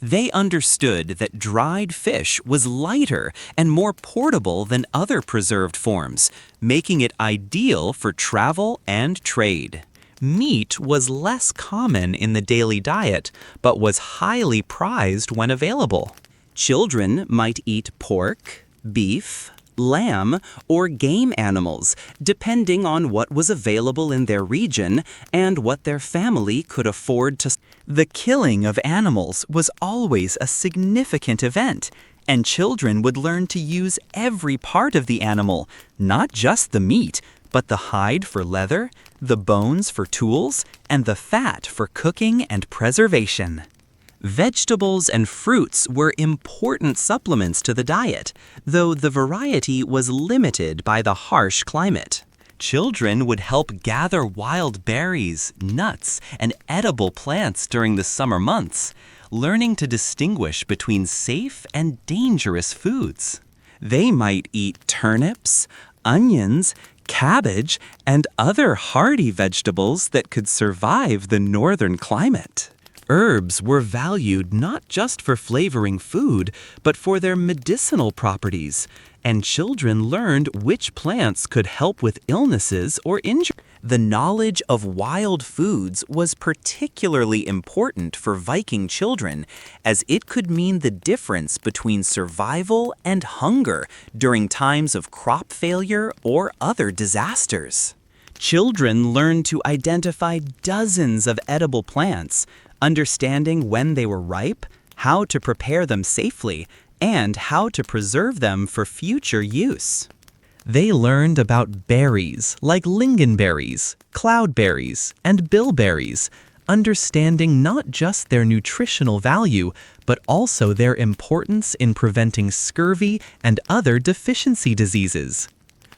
They understood that dried fish was lighter and more portable than other preserved forms, making it ideal for travel and trade. Meat was less common in the daily diet, but was highly prized when available. Children might eat pork, beef, lamb, or game animals, depending on what was available in their region and what their family could afford to. The killing of animals was always a significant event, and children would learn to use every part of the animal, not just the meat, but the hide for leather, the bones for tools, and the fat for cooking and preservation. Vegetables and fruits were important supplements to the diet, though the variety was limited by the harsh climate. Children would help gather wild berries, nuts, and edible plants during the summer months, learning to distinguish between safe and dangerous foods. They might eat turnips, onions, cabbage, and other hardy vegetables that could survive the northern climate. Herbs were valued not just for flavoring food, but for their medicinal properties, and children learned which plants could help with illnesses or injuries. The knowledge of wild foods was particularly important for Viking children, as it could mean the difference between survival and hunger during times of crop failure or other disasters. Children learned to identify dozens of edible plants, understanding when they were ripe, how to prepare them safely, and how to preserve them for future use. They learned about berries like lingonberries, cloudberries, and bilberries, understanding not just their nutritional value, but also their importance in preventing scurvy and other deficiency diseases.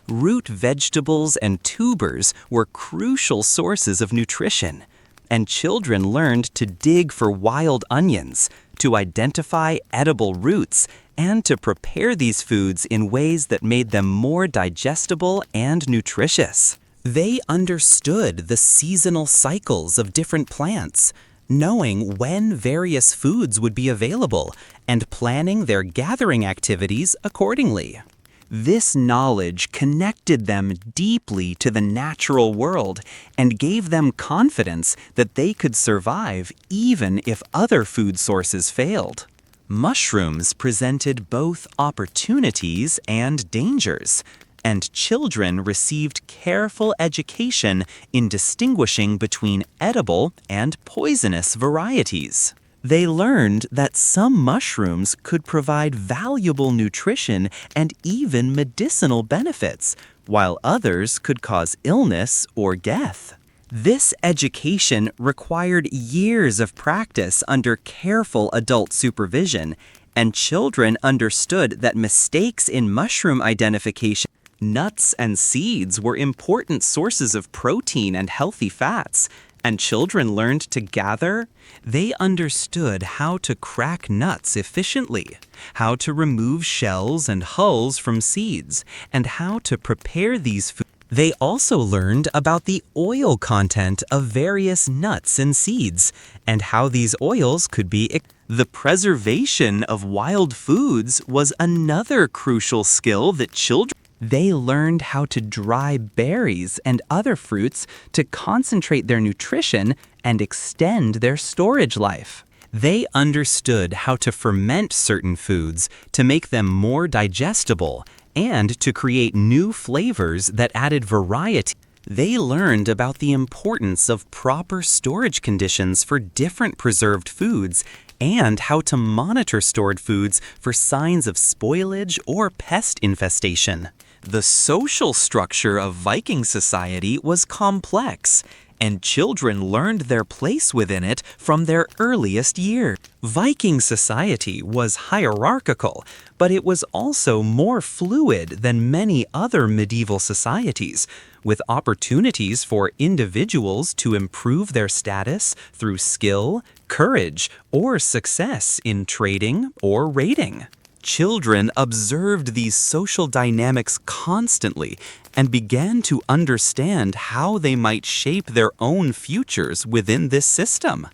Root vegetables and tubers were crucial sources of nutrition, and children learned to dig for wild onions, to identify edible roots, and to prepare these foods in ways that made them more digestible and nutritious. They understood the seasonal cycles of different plants, knowing when various foods would be available and planning their gathering activities accordingly. This knowledge connected them deeply to the natural world and gave them confidence that they could survive even if other food sources failed. Mushrooms presented both opportunities and dangers, and children received careful education in distinguishing between edible and poisonous varieties. They learned that some mushrooms could provide valuable nutrition and even medicinal benefits, while others could cause illness or death. This education required years of practice under careful adult supervision, and children understood that mistakes in mushroom identification. Nuts and seeds were important sources of protein and healthy fats, and children learned to gather. They understood how to crack nuts efficiently, how to remove shells and hulls from seeds, and how to prepare these foods. They also learned about the oil content of various nuts and seeds, and how these oils could be. The preservation of wild foods was another crucial skill that children. They learned how to dry berries and other fruits to concentrate their nutrition and extend their storage life. They understood how to ferment certain foods to make them more digestible and to create new flavors that added variety. They learned about the importance of proper storage conditions for different preserved foods and how to monitor stored foods for signs of spoilage or pest infestation. The social structure of Viking society was complex, and children learned their place within it from their earliest years. Viking society was hierarchical, but it was also more fluid than many other medieval societies, with opportunities for individuals to improve their status through skill, courage, or success in trading or raiding. Children observed these social dynamics constantly and began to understand how they might shape their own futures within this system.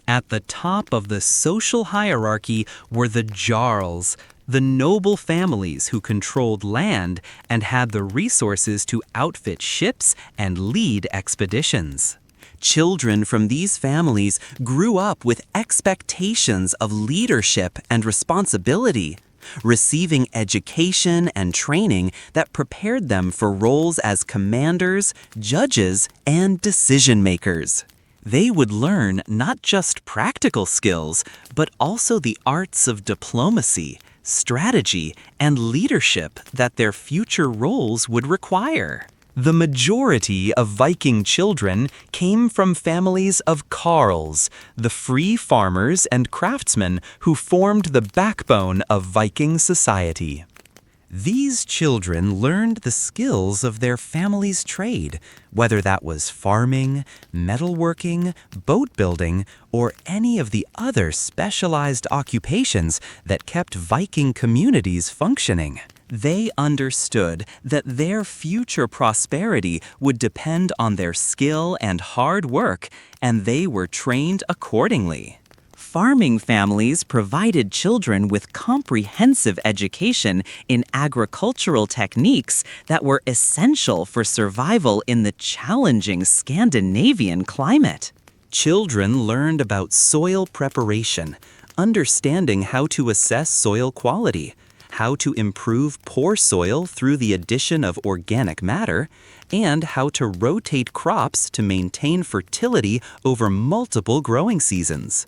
At the top of the social hierarchy were the jarls, the noble families who controlled land and had the resources to outfit ships and lead expeditions. Children from these families grew up with expectations of leadership and responsibility, receiving education and training that prepared them for roles as commanders, judges, and decision-makers. They would learn not just practical skills, but also the arts of diplomacy, strategy, and leadership that their future roles would require. The majority of Viking children came from families of carls, the free farmers and craftsmen who formed the backbone of Viking society. These children learned the skills of their family's trade, whether that was farming, metalworking, boat building, or any of the other specialized occupations that kept Viking communities functioning. They understood that their future prosperity would depend on their skill and hard work, and they were trained accordingly. Farming families provided children with comprehensive education in agricultural techniques that were essential for survival in the challenging Scandinavian climate. Children learned about soil preparation, understanding how to assess soil quality, how to improve poor soil through the addition of organic matter, and how to rotate crops to maintain fertility over multiple growing seasons.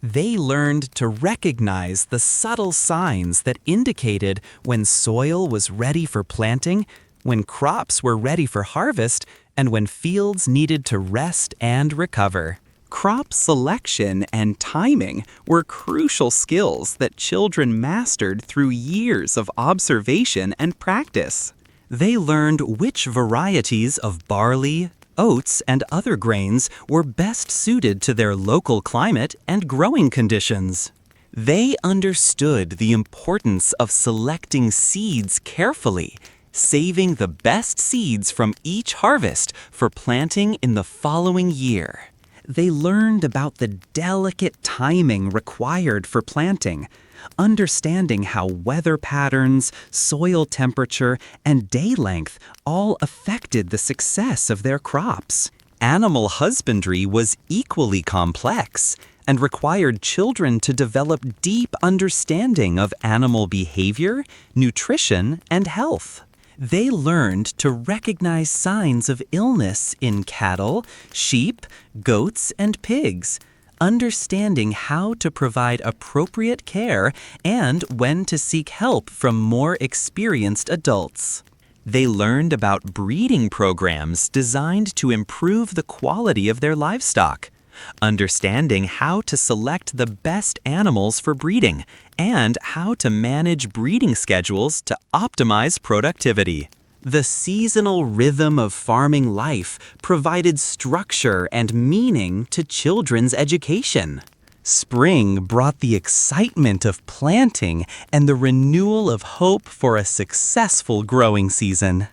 They learned to recognize the subtle signs that indicated when soil was ready for planting, when crops were ready for harvest, and when fields needed to rest and recover. Crop selection and timing were crucial skills that children mastered through years of observation and practice. They learned which varieties of barley, oats, and other grains were best suited to their local climate and growing conditions. They understood the importance of selecting seeds carefully, saving the best seeds from each harvest for planting in the following year. They learned about the delicate timing required for planting, understanding how weather patterns, soil temperature, and day length all affected the success of their crops. Animal husbandry was equally complex and required children to develop deep understanding of animal behavior, nutrition, and health. They learned to recognize signs of illness in cattle, sheep, goats, and pigs, understanding how to provide appropriate care and when to seek help from more experienced adults. They learned about breeding programs designed to improve the quality of their livestock, understanding how to select the best animals for breeding, and how to manage breeding schedules to optimize productivity. The seasonal rhythm of farming life provided structure and meaning to children's education. Spring brought the excitement of planting and the renewal of hope for a successful growing season.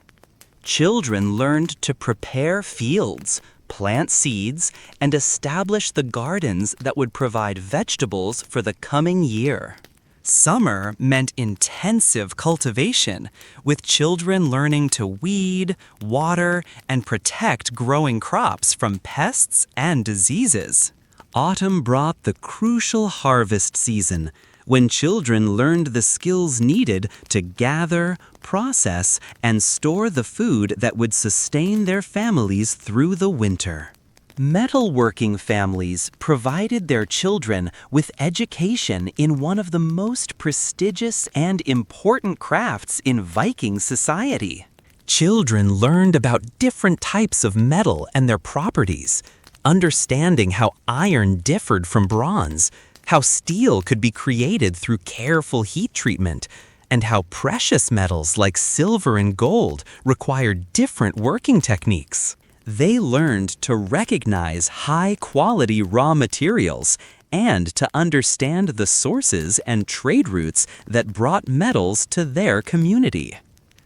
Children learned to prepare fields, plant seeds, and establish the gardens that would provide vegetables for the coming year. Summer meant intensive cultivation, with children learning to weed, water, and protect growing crops from pests and diseases. Autumn brought the crucial harvest season, when children learned the skills needed to gather, process, and store the food that would sustain their families through the winter. Metalworking families provided their children with education in one of the most prestigious and important crafts in Viking society. Children learned about different types of metal and their properties, understanding how iron differed from bronze, how steel could be created through careful heat treatment, and how precious metals like silver and gold required different working techniques. They learned to recognize high-quality raw materials and to understand the sources and trade routes that brought metals to their community.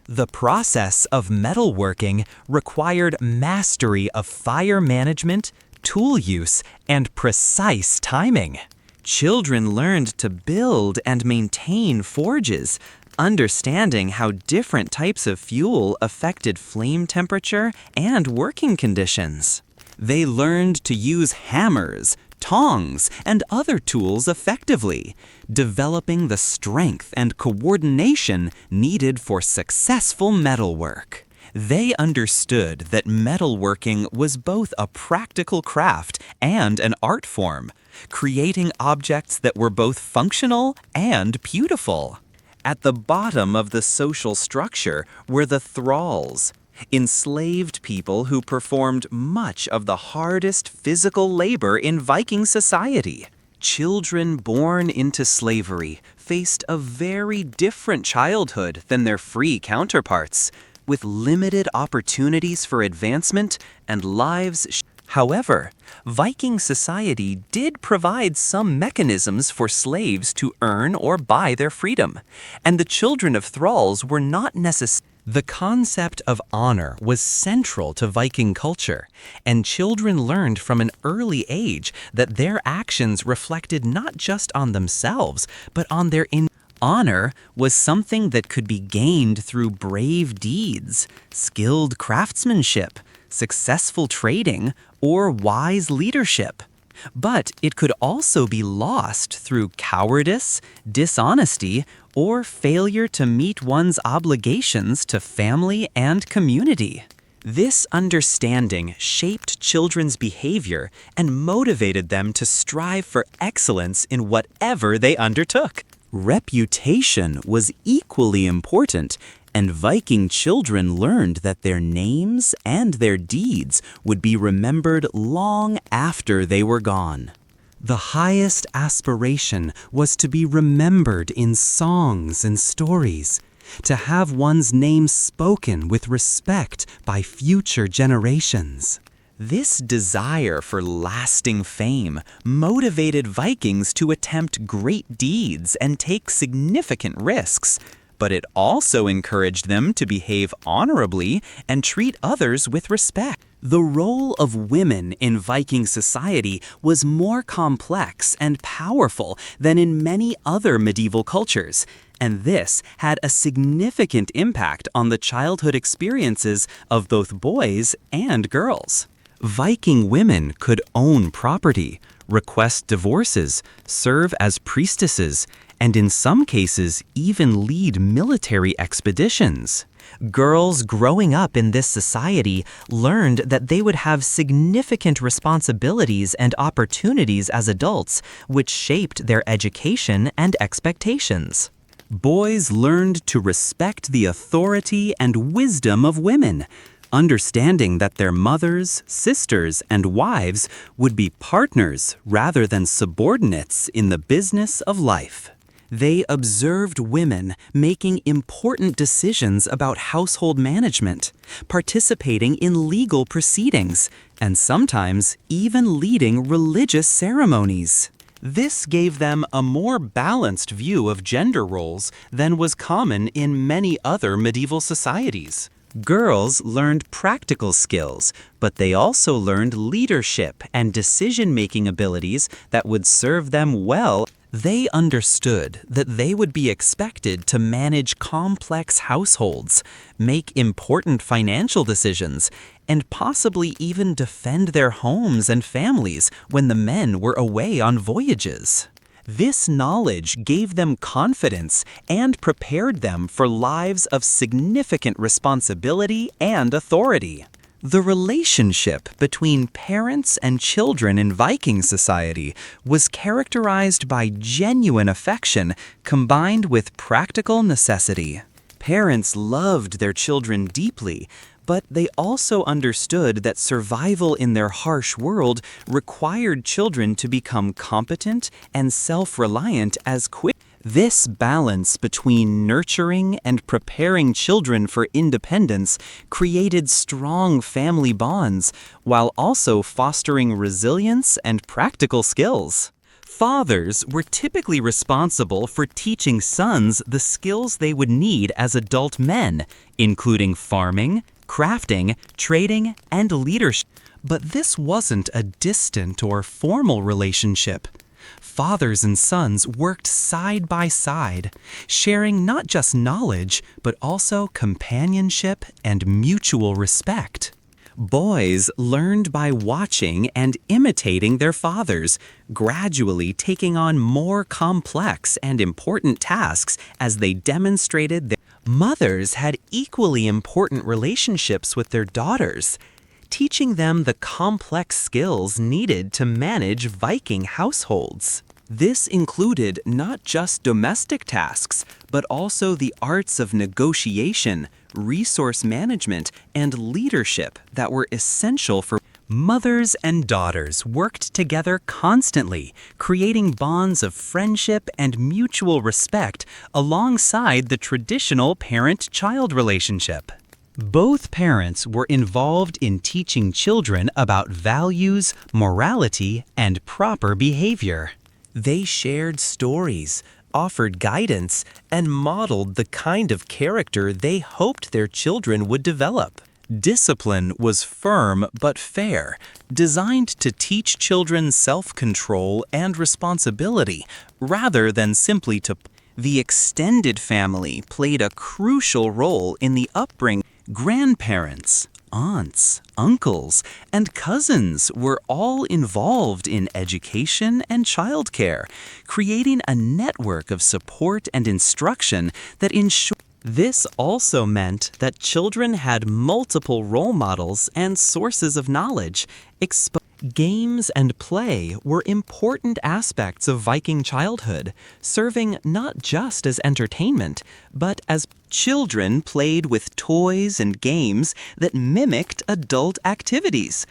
The process of metalworking required mastery of fire management, tool use, and precise timing. Children learned to build and maintain forges, understanding how different types of fuel affected flame temperature and working conditions. They learned to use hammers, tongs, and other tools effectively, developing the strength and coordination needed for successful metalwork. They understood that metalworking was both a practical craft and an art form, creating objects that were both functional and beautiful. At the bottom of the social structure were the thralls, enslaved people who performed much of the hardest physical labor in Viking society. Children born into slavery faced a very different childhood than their free counterparts, with limited opportunities for advancement and lives. However, Viking society did provide some mechanisms for slaves to earn or buy their freedom, and the children of thralls were not necessarily. The concept of honor was central to Viking culture, and children learned from an early age that their actions reflected not just on themselves, but on their honor was something that could be gained through brave deeds, skilled craftsmanship, successful trading, or wise leadership. But it could also be lost through cowardice, dishonesty, or failure to meet one's obligations to family and community. This understanding shaped children's behavior and motivated them to strive for excellence in whatever they undertook. Reputation was equally important, and Viking children learned that their names and their deeds would be remembered long after they were gone. The highest aspiration was to be remembered in songs and stories, to have one's name spoken with respect by future generations. This desire for lasting fame motivated Vikings to attempt great deeds and take significant risks, but it also encouraged them to behave honorably and treat others with respect. The role of women in Viking society was more complex and powerful than in many other medieval cultures, and this had a significant impact on the childhood experiences of both boys and girls. Viking women could own property, request divorces, serve as priestesses, and in some cases even lead military expeditions. Girls growing up in this society learned that they would have significant responsibilities and opportunities as adults, which shaped their education and expectations. Boys learned to respect the authority and wisdom of women, understanding that their mothers, sisters, and wives would be partners rather than subordinates in the business of life. They observed women making important decisions about household management, participating in legal proceedings, and sometimes even leading religious ceremonies. This gave them a more balanced view of gender roles than was common in many other medieval societies. Girls learned practical skills, but they also learned leadership and decision-making abilities that would serve them well. They understood that they would be expected to manage complex households, make important financial decisions, and possibly even defend their homes and families when the men were away on voyages. This knowledge gave them confidence and prepared them for lives of significant responsibility and authority. The relationship between parents and children in Viking society was characterized by genuine affection combined with practical necessity. Parents loved their children deeply, but they also understood that survival in their harsh world required children to become competent and self-reliant as quick. This balance between nurturing and preparing children for independence created strong family bonds while also fostering resilience and practical skills. Fathers were typically responsible for teaching sons the skills they would need as adult men, including farming, crafting, trading, and leadership. But this wasn't a distant or formal relationship. Fathers and sons worked side by side, sharing not just knowledge, but also companionship and mutual respect. Boys learned by watching and imitating their fathers, gradually taking on more complex and important tasks as they demonstrated their. Mothers had equally important relationships with their daughters, teaching them the complex skills needed to manage Viking households. This included not just domestic tasks, but also the arts of negotiation, resource management, and leadership that were essential for. Mothers and daughters worked together constantly, creating bonds of friendship and mutual respect alongside the traditional parent-child relationship. Both parents were involved in teaching children about values, morality, and proper behavior. They shared stories, offered guidance, and modeled the kind of character they hoped their children would develop. Discipline was firm but fair, designed to teach children self-control and responsibility rather than simply to. The extended family played a crucial role in the upbringing. Grandparents, aunts, uncles, and cousins were all involved in education and childcare, creating a network of support and instruction that ensured. This also meant that children had multiple role models and sources of knowledge. Games and play were important aspects of Viking childhood, serving not just as entertainment, but as children played with toys and games that mimicked adult activities.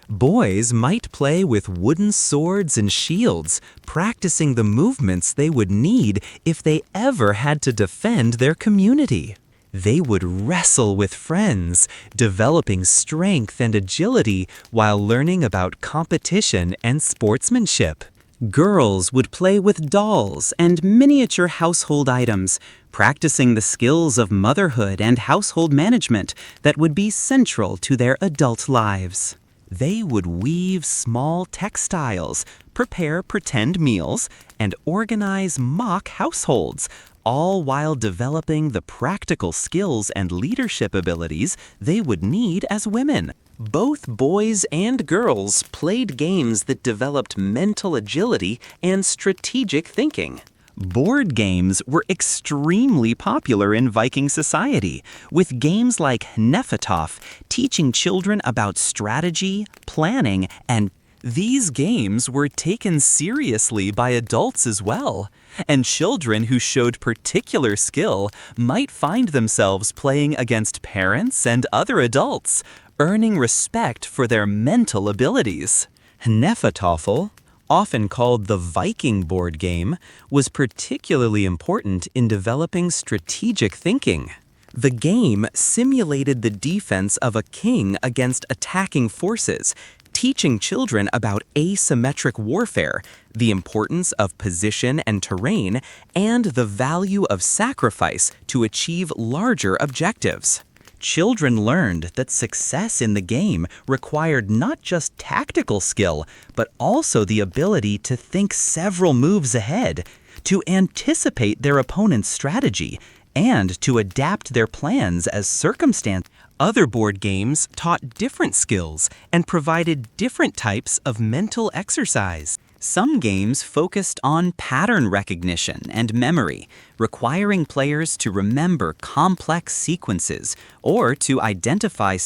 Boys might play with wooden swords and shields, practicing the movements they would need if they ever had to defend their community. They would wrestle with friends, developing strength and agility while learning about competition and sportsmanship. Girls would play with dolls and miniature household items, practicing the skills of motherhood and household management that would be central to their adult lives. They would weave small textiles, prepare pretend meals, and organize mock households, all while developing the practical skills and leadership abilities they would need as women. Both boys and girls played games that developed mental agility and strategic thinking. Board games were extremely popular in Viking society, with games like Hnefatafl teaching children about strategy, planning, and these games were taken seriously by adults as well, and children who showed particular skill might find themselves playing against parents and other adults, earning respect for their mental abilities. Hnefatafl, often called the Viking board game, was particularly important in developing strategic thinking. The game simulated the defense of a king against attacking forces, teaching children about asymmetric warfare, the importance of position and terrain, and the value of sacrifice to achieve larger objectives. Children learned that success in the game required not just tactical skill, but also the ability to think several moves ahead, to anticipate their opponent's strategy, and to adapt their plans as circumstances. Other board games taught different skills and provided different types of mental exercise. Some games focused on pattern recognition and memory, requiring players to remember complex sequences or to identify.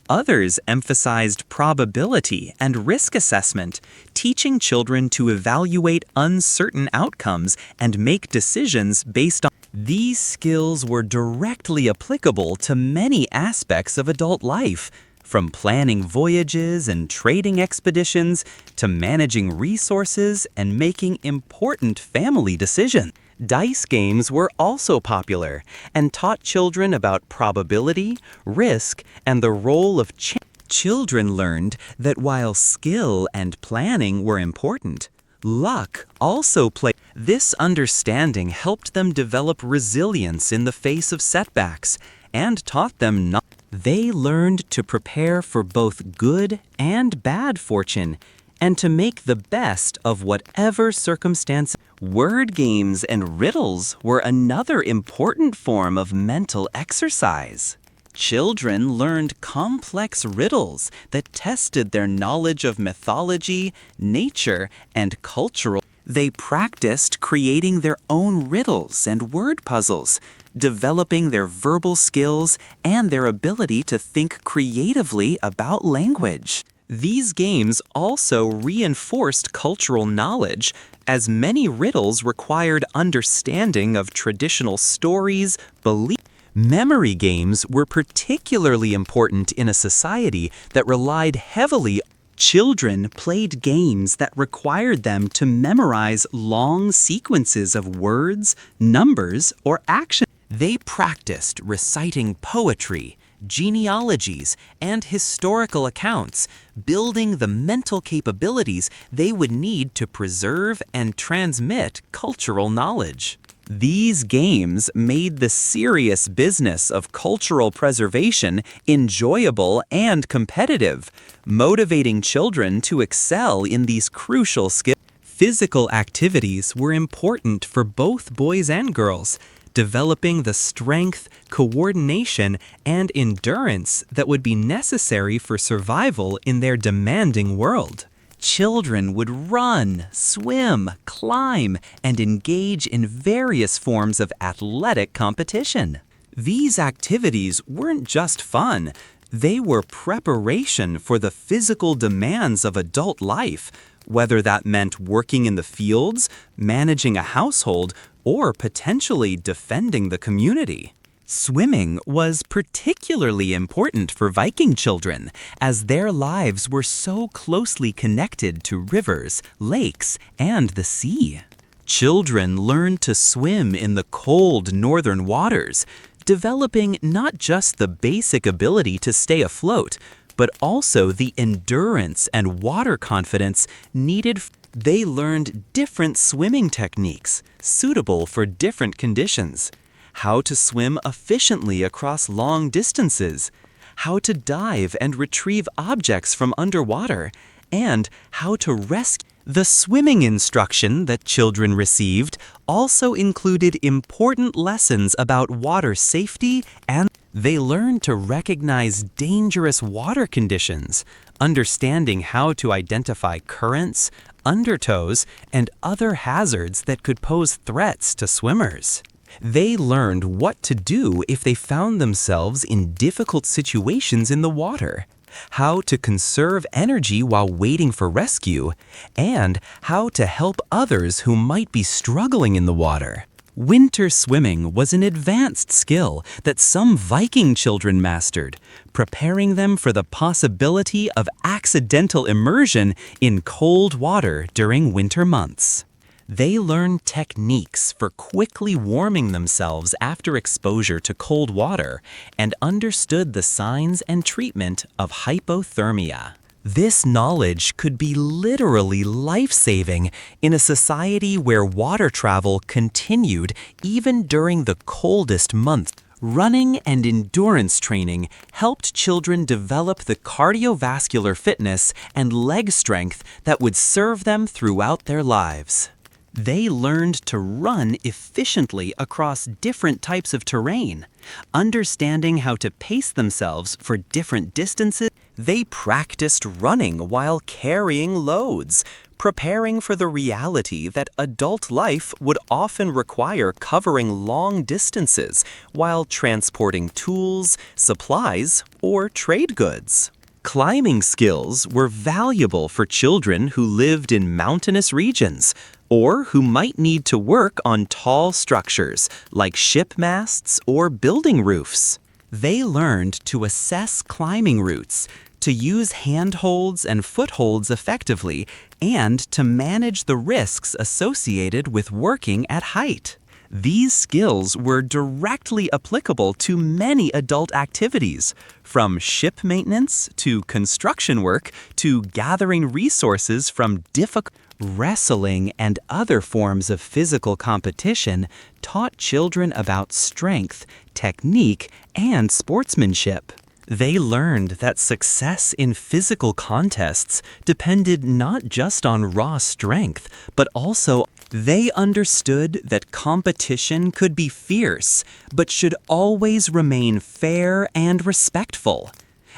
Others emphasized probability and risk assessment, teaching children to evaluate uncertain outcomes and make decisions based on. These skills were directly applicable to many aspects of adult life, from planning voyages and trading expeditions to managing resources and making important family decisions. Dice games were also popular and taught children about probability, risk, and the role of chance. Children learned that while skill and planning were important, luck also played. This understanding helped them develop resilience in the face of setbacks and taught them not. They learned to prepare for both good and bad fortune and to make the best of whatever circumstance. Word games and riddles were another important form of mental exercise. Children learned complex riddles that tested their knowledge of mythology, nature, and cultural. They practiced creating their own riddles and word puzzles, developing their verbal skills and their ability to think creatively about language. These games also reinforced cultural knowledge, as many riddles required understanding of traditional stories, beliefs. Memory games were particularly important in a society that relied heavily. Children played games that required them to memorize long sequences of words, numbers, or actions. They practiced reciting poetry, genealogies, and historical accounts, building the mental capabilities they would need to preserve and transmit cultural knowledge. These games made the serious business of cultural preservation enjoyable and competitive, motivating children to excel in these crucial skills. Physical activities were important for both boys and girls, developing the strength, coordination, and endurance that would be necessary for survival in their demanding world. Children would run, swim, climb, and engage in various forms of athletic competition. These activities weren't just fun, they were preparation for the physical demands of adult life, whether that meant working in the fields, managing a household, or potentially defending the community. Swimming was particularly important for Viking children, as their lives were so closely connected to rivers, lakes, and the sea. Children learned to swim in the cold northern waters, developing not just the basic ability to stay afloat, but also the endurance and water confidence needed. They learned different swimming techniques suitable for different conditions, how to swim efficiently across long distances, how to dive and retrieve objects from underwater, and how to rescue. The swimming instruction that children received also included important lessons about water safety, and they learned to recognize dangerous water conditions, understanding how to identify currents, undertows, and other hazards that could pose threats to swimmers. They learned what to do if they found themselves in difficult situations in the water, how to conserve energy while waiting for rescue, and how to help others who might be struggling in the water. Winter swimming was an advanced skill that some Viking children mastered, preparing them for the possibility of accidental immersion in cold water during winter months. They learned techniques for quickly warming themselves after exposure to cold water and understood the signs and treatment of hypothermia. This knowledge could be literally life-saving in a society where water travel continued even during the coldest months. Running and endurance training helped children develop the cardiovascular fitness and leg strength that would serve them throughout their lives. They learned to run efficiently across different types of terrain, understanding how to pace themselves for different distances. They practiced running while carrying loads, preparing for the reality that adult life would often require covering long distances while transporting tools, supplies, or trade goods. Climbing skills were valuable for children who lived in mountainous regions, or who might need to work on tall structures like ship masts or building roofs. They learned to assess climbing routes, to use handholds and footholds effectively, and to manage the risks associated with working at height. These skills were directly applicable to many adult activities, from ship maintenance to construction work to gathering resources from difficult. Wrestling and other forms of physical competition taught children about strength, technique, and sportsmanship. They learned that success in physical contests depended not just on raw strength, but also they understood that competition could be fierce, but should always remain fair and respectful.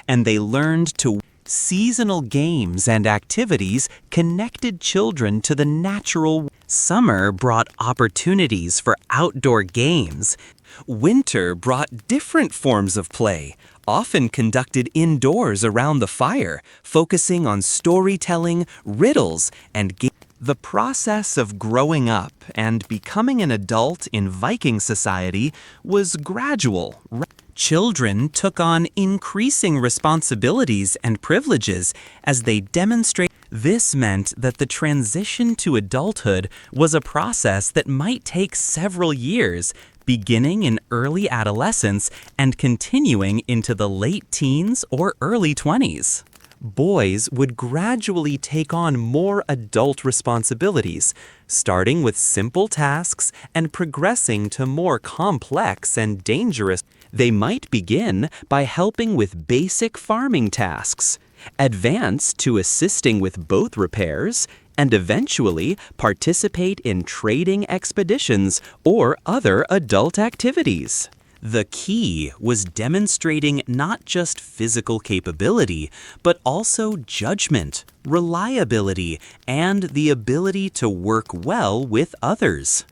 And they learned to seasonal games and activities connected children to the natural. Summer brought opportunities for outdoor games. Winter brought different forms of play, often conducted indoors around the fire, focusing on storytelling, riddles, and games. The process of growing up and becoming an adult in Viking society was gradual. Children took on increasing responsibilities and privileges as they demonstrate. This meant that the transition to adulthood was a process that might take several years, beginning in early adolescence and continuing into the late teens or early 20s. Boys would gradually take on more adult responsibilities, starting with simple tasks and progressing to more complex and dangerous. They might begin by helping with basic farming tasks, advance to assisting with boat repairs, and eventually participate in trading expeditions or other adult activities. The key was demonstrating not just physical capability, but also judgment, reliability, and the ability to work well with others.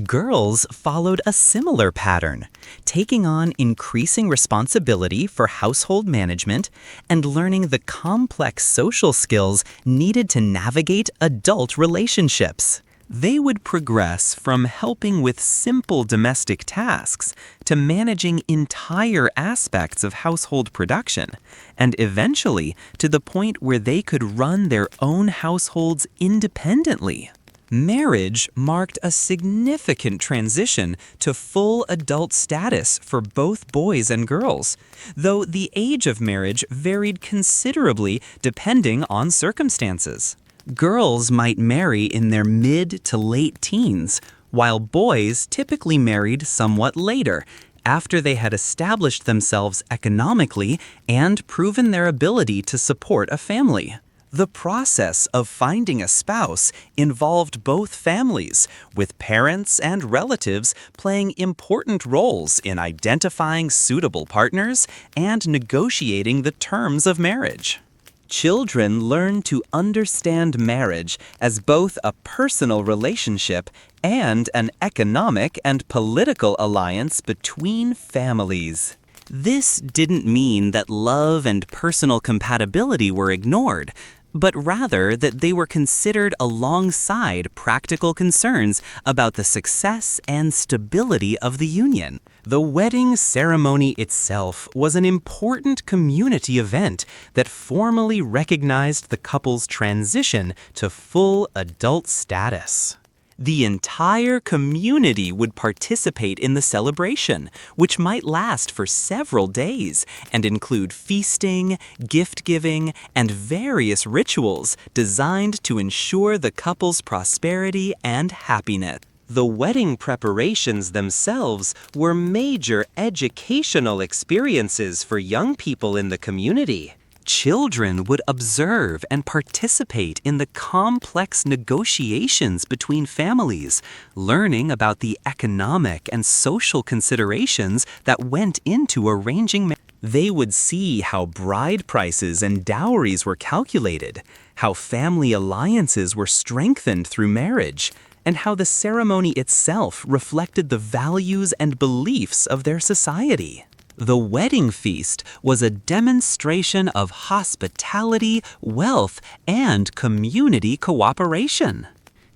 Girls followed a similar pattern, taking on increasing responsibility for household management and learning the complex social skills needed to navigate adult relationships. They would progress from helping with simple domestic tasks to managing entire aspects of household production, and eventually to the point where they could run their own households independently. Marriage marked a significant transition to full adult status for both boys and girls, though the age of marriage varied considerably depending on circumstances. Girls might marry in their mid to late teens, while boys typically married somewhat later, after they had established themselves economically and proven their ability to support a family. The process of finding a spouse involved both families, with parents and relatives playing important roles in identifying suitable partners and negotiating the terms of marriage. Children learn to understand marriage as both a personal relationship and an economic and political alliance between families. This didn't mean that love and personal compatibility were ignored, but rather that they were considered alongside practical concerns about the success and stability of the union. The wedding ceremony itself was an important community event that formally recognized the couple's transition to full adult status. The entire community would participate in the celebration, which might last for several days and include feasting, gift-giving, and various rituals designed to ensure the couple's prosperity and happiness. The wedding preparations themselves were major educational experiences for young people in the community. Children would observe and participate in the complex negotiations between families, learning about the economic and social considerations that went into arranging marriage. They would see how bride prices and dowries were calculated, how family alliances were strengthened through marriage, and how the ceremony itself reflected the values and beliefs of their society. The wedding feast was a demonstration of hospitality, wealth, and community cooperation.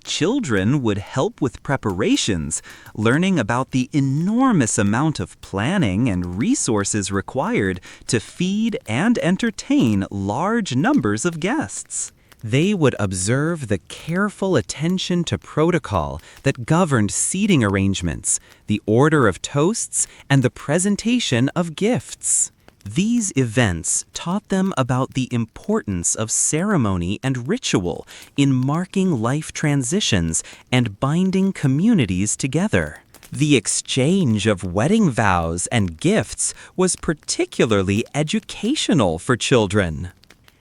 Children would help with preparations, learning about the enormous amount of planning and resources required to feed and entertain large numbers of guests. They would observe the careful attention to protocol that governed seating arrangements, the order of toasts, and the presentation of gifts. These events taught them about the importance of ceremony and ritual in marking life transitions and binding communities together. The exchange of wedding vows and gifts was particularly educational for children.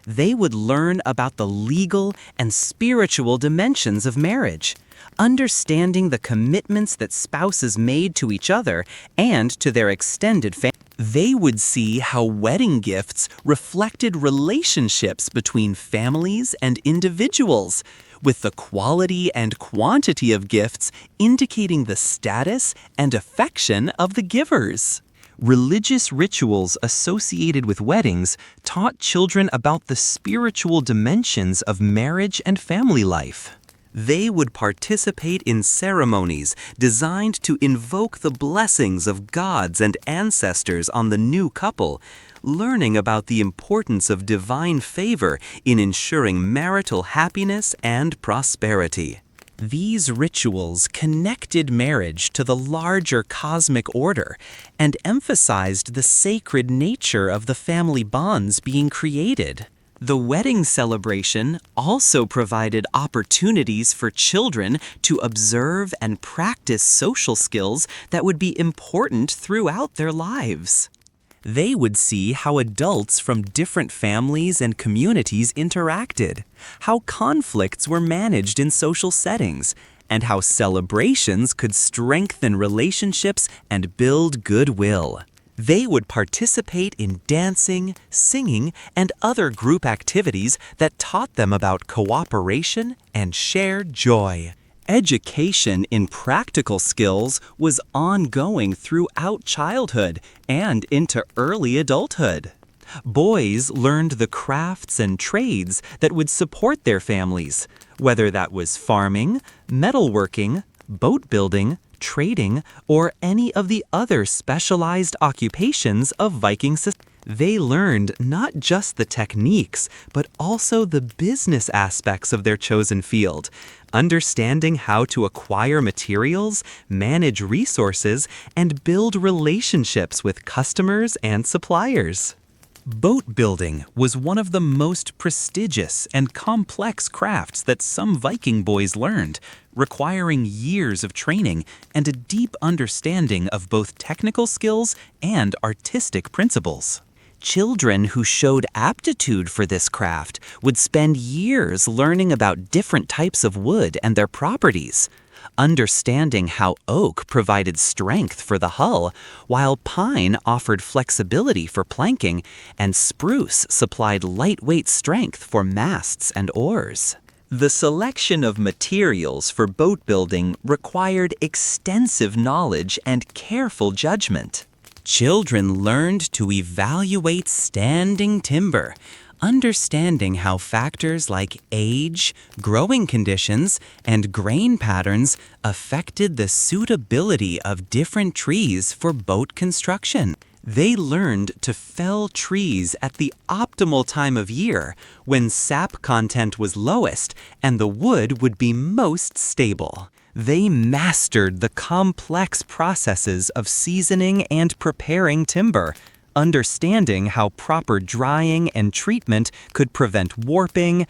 They would learn about the legal and spiritual dimensions of marriage, understanding the commitments that spouses made to each other and to their extended family. They would see how wedding gifts reflected relationships between families and individuals, with the quality and quantity of gifts indicating the status and affection of the givers. Religious rituals associated with weddings taught children about the spiritual dimensions of marriage and family life. They would participate in ceremonies designed to invoke the blessings of gods and ancestors on the new couple, learning about the importance of divine favor in ensuring marital happiness and prosperity. These rituals connected marriage to the larger cosmic order and emphasized the sacred nature of the family bonds being created. The wedding celebration also provided opportunities for children to observe and practice social skills that would be important throughout their lives. They would see how adults from different families and communities interacted, how conflicts were managed in social settings, and how celebrations could strengthen relationships and build goodwill. They would participate in dancing, singing, and other group activities that taught them about cooperation and shared joy. Education in practical skills was ongoing throughout childhood and into early adulthood. Boys learned the crafts and trades that would support their families, whether that was farming, metalworking, boat building, trading, or any of the other specialized occupations of Viking society. They learned not just the techniques, but also the business aspects of their chosen field, understanding how to acquire materials, manage resources, and build relationships with customers and suppliers. Boat building was one of the most prestigious and complex crafts that some Viking boys learned, requiring years of training and a deep understanding of both technical skills and artistic principles. Children who showed aptitude for this craft would spend years learning about different types of wood and their properties, understanding how oak provided strength for the hull, while pine offered flexibility for planking, and spruce supplied lightweight strength for masts and oars. The selection of materials for boat building required extensive knowledge and careful judgment. Children learned to evaluate standing timber, understanding how factors like age, growing conditions, and grain patterns affected the suitability of different trees for boat construction. They learned to fell trees at the optimal time of year, when sap content was lowest and the wood would be most stable. They mastered the complex processes of seasoning and preparing timber, understanding how proper drying and treatment could prevent warping.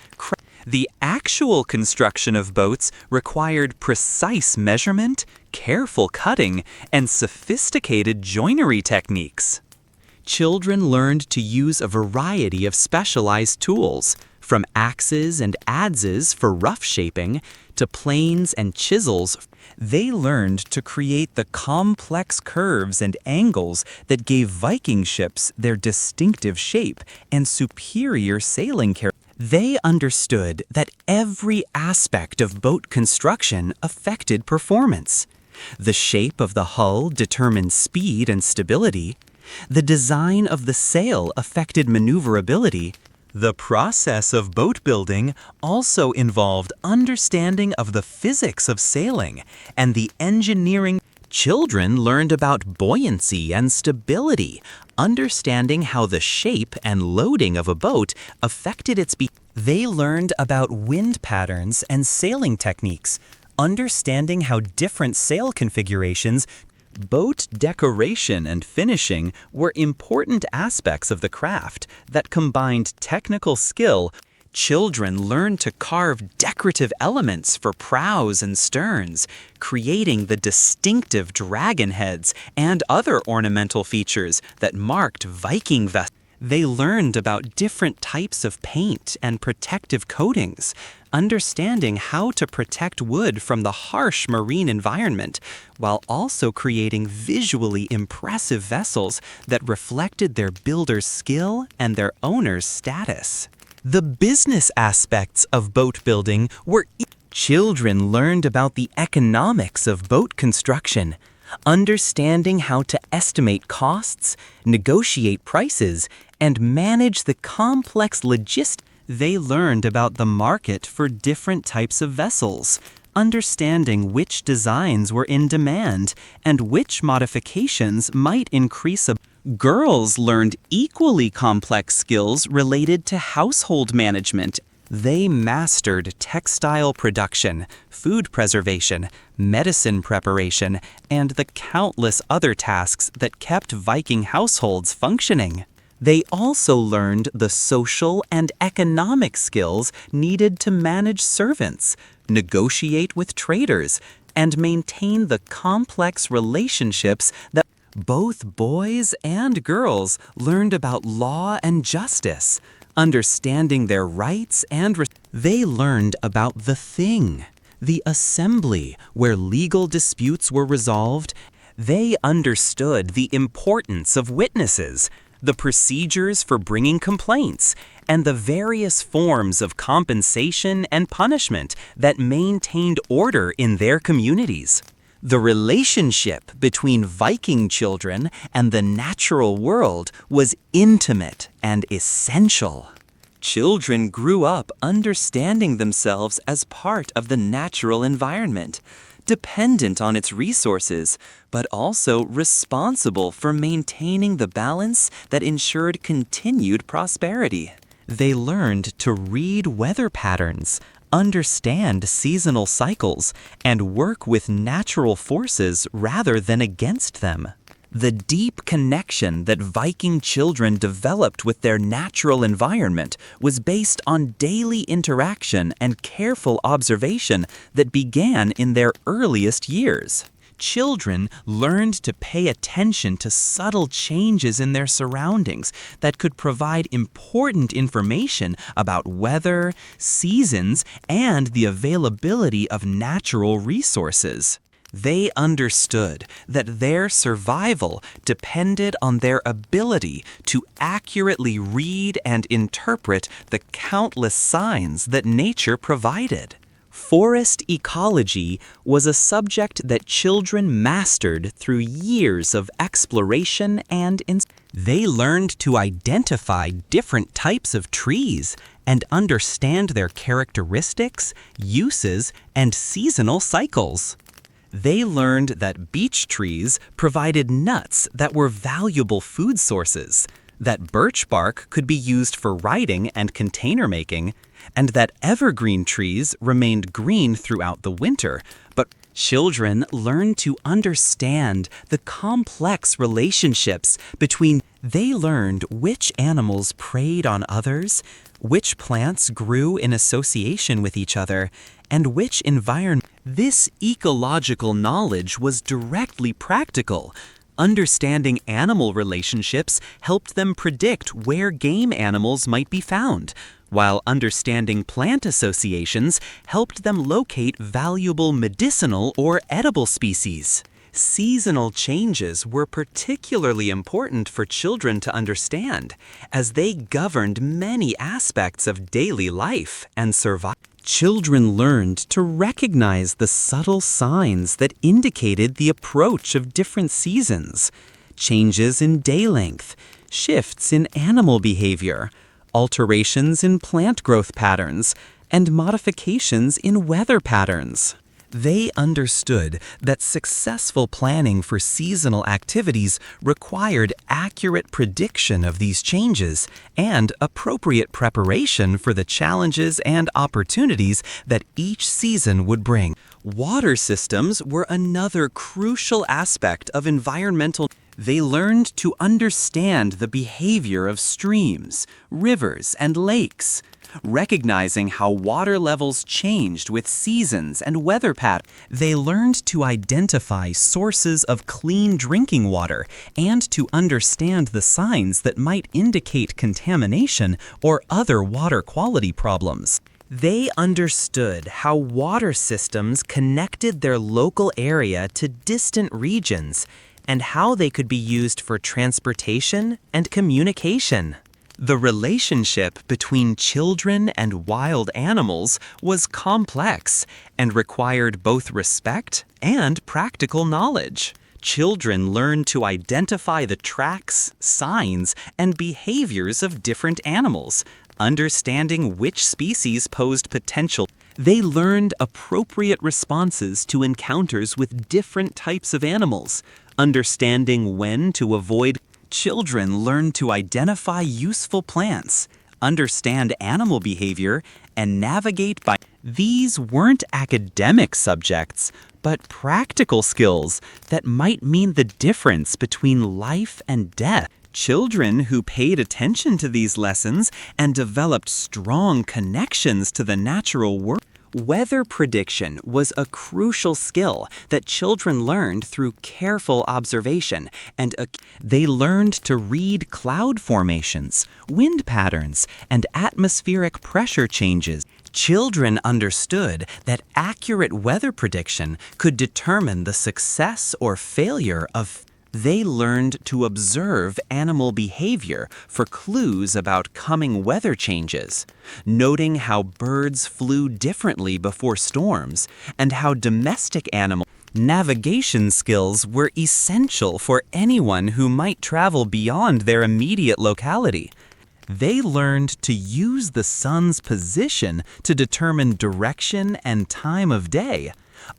The actual construction of boats required precise measurement, careful cutting, and sophisticated joinery techniques. Children learned to use a variety of specialized tools, from axes and adzes for rough shaping to planes and chisels. They learned to create the complex curves and angles that gave Viking ships their distinctive shape and superior sailing characteristics. They understood that every aspect of boat construction affected performance. The shape of the hull determined speed and stability. The design of the sail affected maneuverability. The process of boat building also involved understanding of the physics of sailing and the engineering. Children learned about buoyancy and stability, understanding how the shape and loading of a boat affected its speed. They learned about wind patterns and sailing techniques, understanding how different sail configurations. Boat decoration and finishing were important aspects of the craft that combined technical skill. Children learned to carve decorative elements for prows and sterns, creating the distinctive dragon heads and other ornamental features that marked Viking vessels. They learned about different types of paint and protective coatings, understanding how to protect wood from the harsh marine environment, while also creating visually impressive vessels that reflected their builder's skill and their owner's status. The business aspects of boat building were. Children learned about the economics of boat construction, understanding how to estimate costs, negotiate prices, and manage the complex logistics. They learned about the market for different types of vessels, understanding which designs were in demand and which modifications might increase a. Girls learned equally complex skills related to household management. They mastered textile production, food preservation, medicine preparation, and the countless other tasks that kept Viking households functioning. They also learned the social and economic skills needed to manage servants, negotiate with traders, and maintain the complex relationships that both boys and girls learned about law and justice, understanding their rights and they learned about the thing, the assembly where legal disputes were resolved. They understood the importance of witnesses, the procedures for bringing complaints, and the various forms of compensation and punishment that maintained order in their communities. The relationship between Viking children and the natural world was intimate and essential. Children grew up understanding themselves as part of the natural environment, dependent on its resources, but also responsible for maintaining the balance that ensured continued prosperity. They learned to read weather patterns, understand seasonal cycles, and work with natural forces rather than against them. The deep connection that Viking children developed with their natural environment was based on daily interaction and careful observation that began in their earliest years. Children learned to pay attention to subtle changes in their surroundings that could provide important information about weather, seasons, and the availability of natural resources. They understood that their survival depended on their ability to accurately read and interpret the countless signs that nature provided. Forest ecology was a subject that children mastered through years of exploration and they learned to identify different types of trees and understand their characteristics, uses, and seasonal cycles. They learned that beech trees provided nuts that were valuable food sources, that birch bark could be used for writing and container making, and that evergreen trees remained green throughout the winter. But children learned to understand the complex relationships between. They learned which animals preyed on others, which plants grew in association with each other, and which environment. This ecological knowledge was directly practical. Understanding animal relationships helped them predict where game animals might be found, while understanding plant associations helped them locate valuable medicinal or edible species. Seasonal changes were particularly important for children to understand, as they governed many aspects of daily life and survival. Children learned to recognize the subtle signs that indicated the approach of different seasons, changes in day length, shifts in animal behavior, alterations in plant growth patterns, and modifications in weather patterns. They understood that successful planning for seasonal activities required accurate prediction of these changes and appropriate preparation for the challenges and opportunities that each season would bring. Water systems were another crucial aspect of environmental. They learned to understand the behavior of streams, rivers, and lakes, recognizing how water levels changed with seasons and weather patterns. They learned to identify sources of clean drinking water and to understand the signs that might indicate contamination or other water quality problems. They understood how water systems connected their local area to distant regions and how they could be used for transportation and communication. The relationship between children and wild animals was complex and required both respect and practical knowledge. Children learned to identify the tracks, signs, and behaviors of different animals, understanding which species posed potential. They learned appropriate responses to encounters with different types of animals, understanding when to avoid. Children learned to identify useful plants, understand animal behavior, and navigate by. These weren't academic subjects, but practical skills that might mean the difference between life and death. Children who paid attention to these lessons and developed strong connections to the natural world. Weather prediction was a crucial skill that children learned through careful observation, and they learned to read cloud formations, wind patterns, and atmospheric pressure changes. Children understood that accurate weather prediction could determine the success or failure of. They learned to observe animal behavior for clues about coming weather changes, noting how birds flew differently before storms and how domestic animal navigation skills were essential for anyone who might travel beyond their immediate locality. They learned to use the sun's position to determine direction and time of day,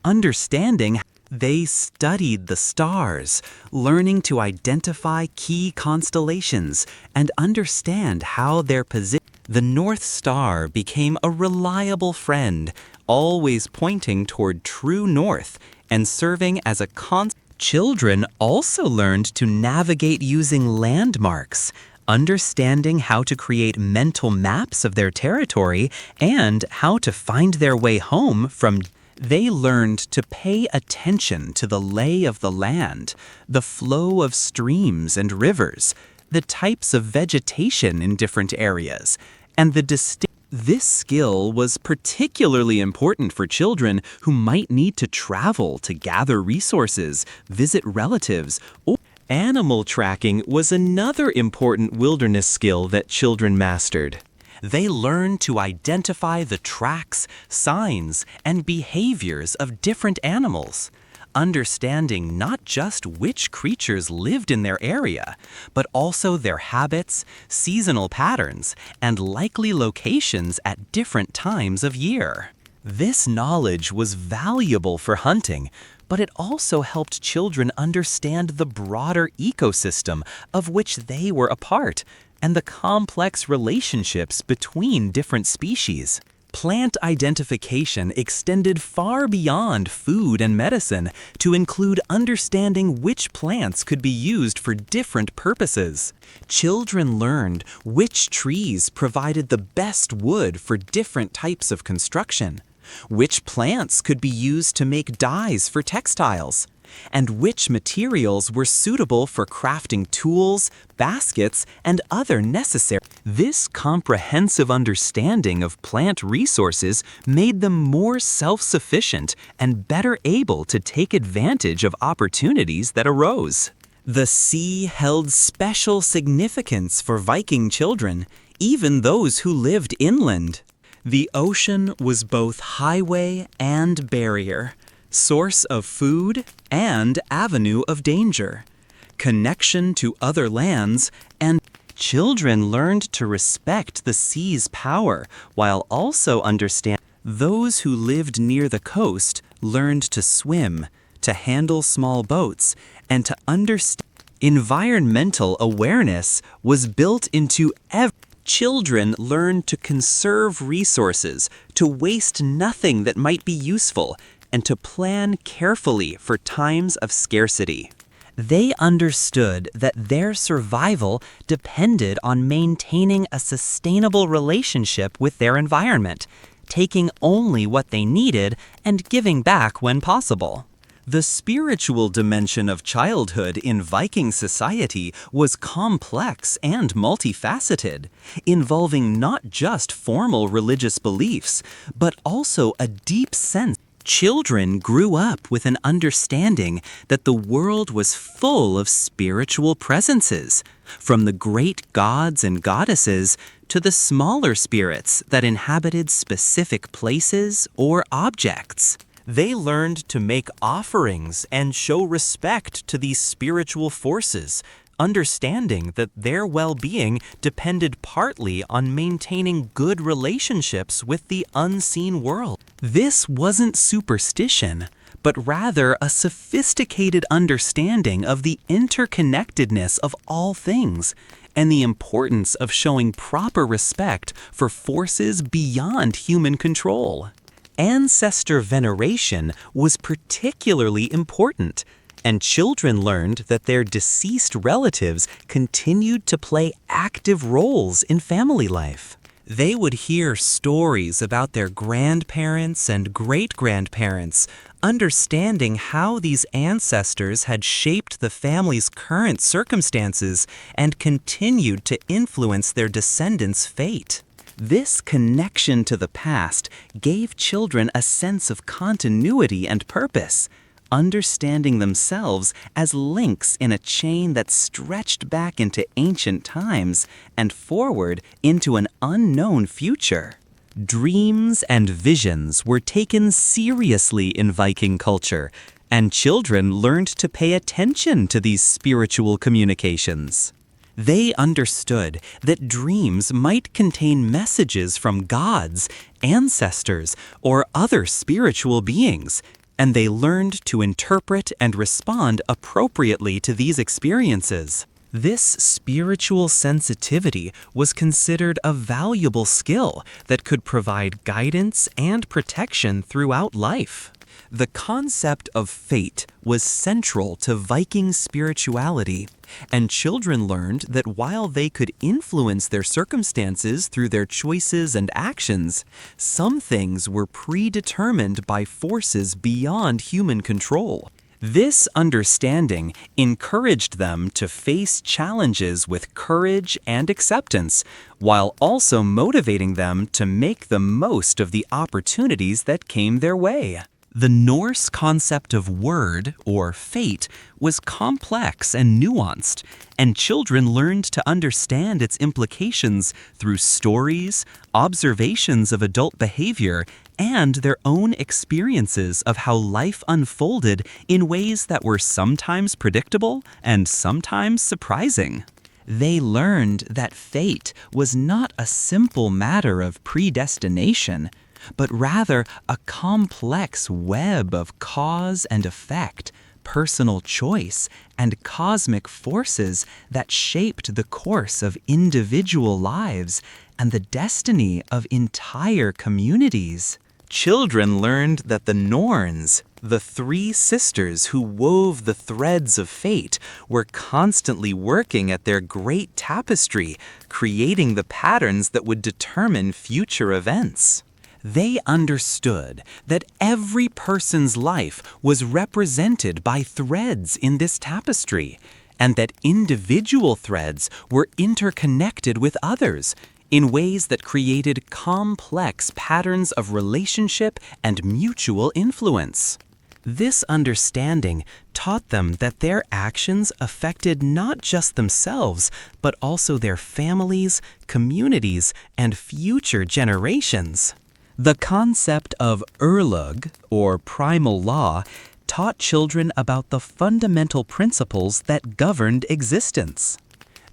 understanding. They studied the stars, learning to identify key constellations and understand how their position. The North Star became a reliable friend, always pointing toward true north and serving as a constant. Children also learned to navigate using landmarks, understanding how to create mental maps of their territory and how to find their way home from. They learned to pay attention to the lay of the land, the flow of streams and rivers, the types of vegetation in different areas, and the distinct. This skill was particularly important for children who might need to travel to gather resources, visit relatives, or. Animal tracking was another important wilderness skill that children mastered. They learned to identify the tracks, signs, and behaviors of different animals, understanding not just which creatures lived in their area, but also their habits, seasonal patterns, and likely locations at different times of year. This knowledge was valuable for hunting, but it also helped children understand the broader ecosystem of which they were a part, and the complex relationships between different species. Plant identification extended far beyond food and medicine to include understanding which plants could be used for different purposes. Children learned which trees provided the best wood for different types of construction, which plants could be used to make dyes for textiles, and which materials were suitable for crafting tools, baskets, and other necessary. This comprehensive understanding of plant resources made them more self-sufficient and better able to take advantage of opportunities that arose. The sea held special significance for Viking children, even those who lived inland. The ocean was both highway and barrier, source of food and avenue of danger, connection to other lands, and children learned to respect the sea's power while also understanding. Those who lived near the coast learned to swim, to handle small boats, and to understand. Environmental awareness was built into every. Children learned to conserve resources, to waste nothing that might be useful, and to plan carefully for times of scarcity. They understood that their survival depended on maintaining a sustainable relationship with their environment, taking only what they needed and giving back when possible. The spiritual dimension of childhood in Viking society was complex and multifaceted, involving not just formal religious beliefs, but also a deep sense. Children grew up with an understanding that the world was full of spiritual presences, from the great gods and goddesses to the smaller spirits that inhabited specific places or objects. They learned to make offerings and show respect to these spiritual forces, understanding that their well-being depended partly on maintaining good relationships with the unseen world. This wasn't superstition, but rather a sophisticated understanding of the interconnectedness of all things and the importance of showing proper respect for forces beyond human control. Ancestor veneration was particularly important, and children learned that their deceased relatives continued to play active roles in family life. They would hear stories about their grandparents and great-grandparents, understanding how these ancestors had shaped the family's current circumstances and continued to influence their descendants' fate. This connection to the past gave children a sense of continuity and purpose, understanding themselves as links in a chain that stretched back into ancient times and forward into an unknown future. Dreams and visions were taken seriously in Viking culture, and children learned to pay attention to these spiritual communications. They understood that dreams might contain messages from gods, ancestors, or other spiritual beings, and they learned to interpret and respond appropriately to these experiences. This spiritual sensitivity was considered a valuable skill that could provide guidance and protection throughout life. The concept of fate was central to Viking spirituality, and children learned that while they could influence their circumstances through their choices and actions, some things were predetermined by forces beyond human control. This understanding encouraged them to face challenges with courage and acceptance, while also motivating them to make the most of the opportunities that came their way. The Norse concept of word, or fate, was complex and nuanced, and children learned to understand its implications through stories, observations of adult behavior, and their own experiences of how life unfolded in ways that were sometimes predictable and sometimes surprising. They learned that fate was not a simple matter of predestination, but rather a complex web of cause and effect, personal choice, and cosmic forces that shaped the course of individual lives and the destiny of entire communities. Children learned that the Norns, the three sisters who wove the threads of fate, were constantly working at their great tapestry, creating the patterns that would determine future events. They understood that every person's life was represented by threads in this tapestry, and that individual threads were interconnected with others in ways that created complex patterns of relationship and mutual influence. This understanding taught them that their actions affected not just themselves, but also their families, communities, and future generations. The concept of urlug, or primal law, taught children about the fundamental principles that governed existence.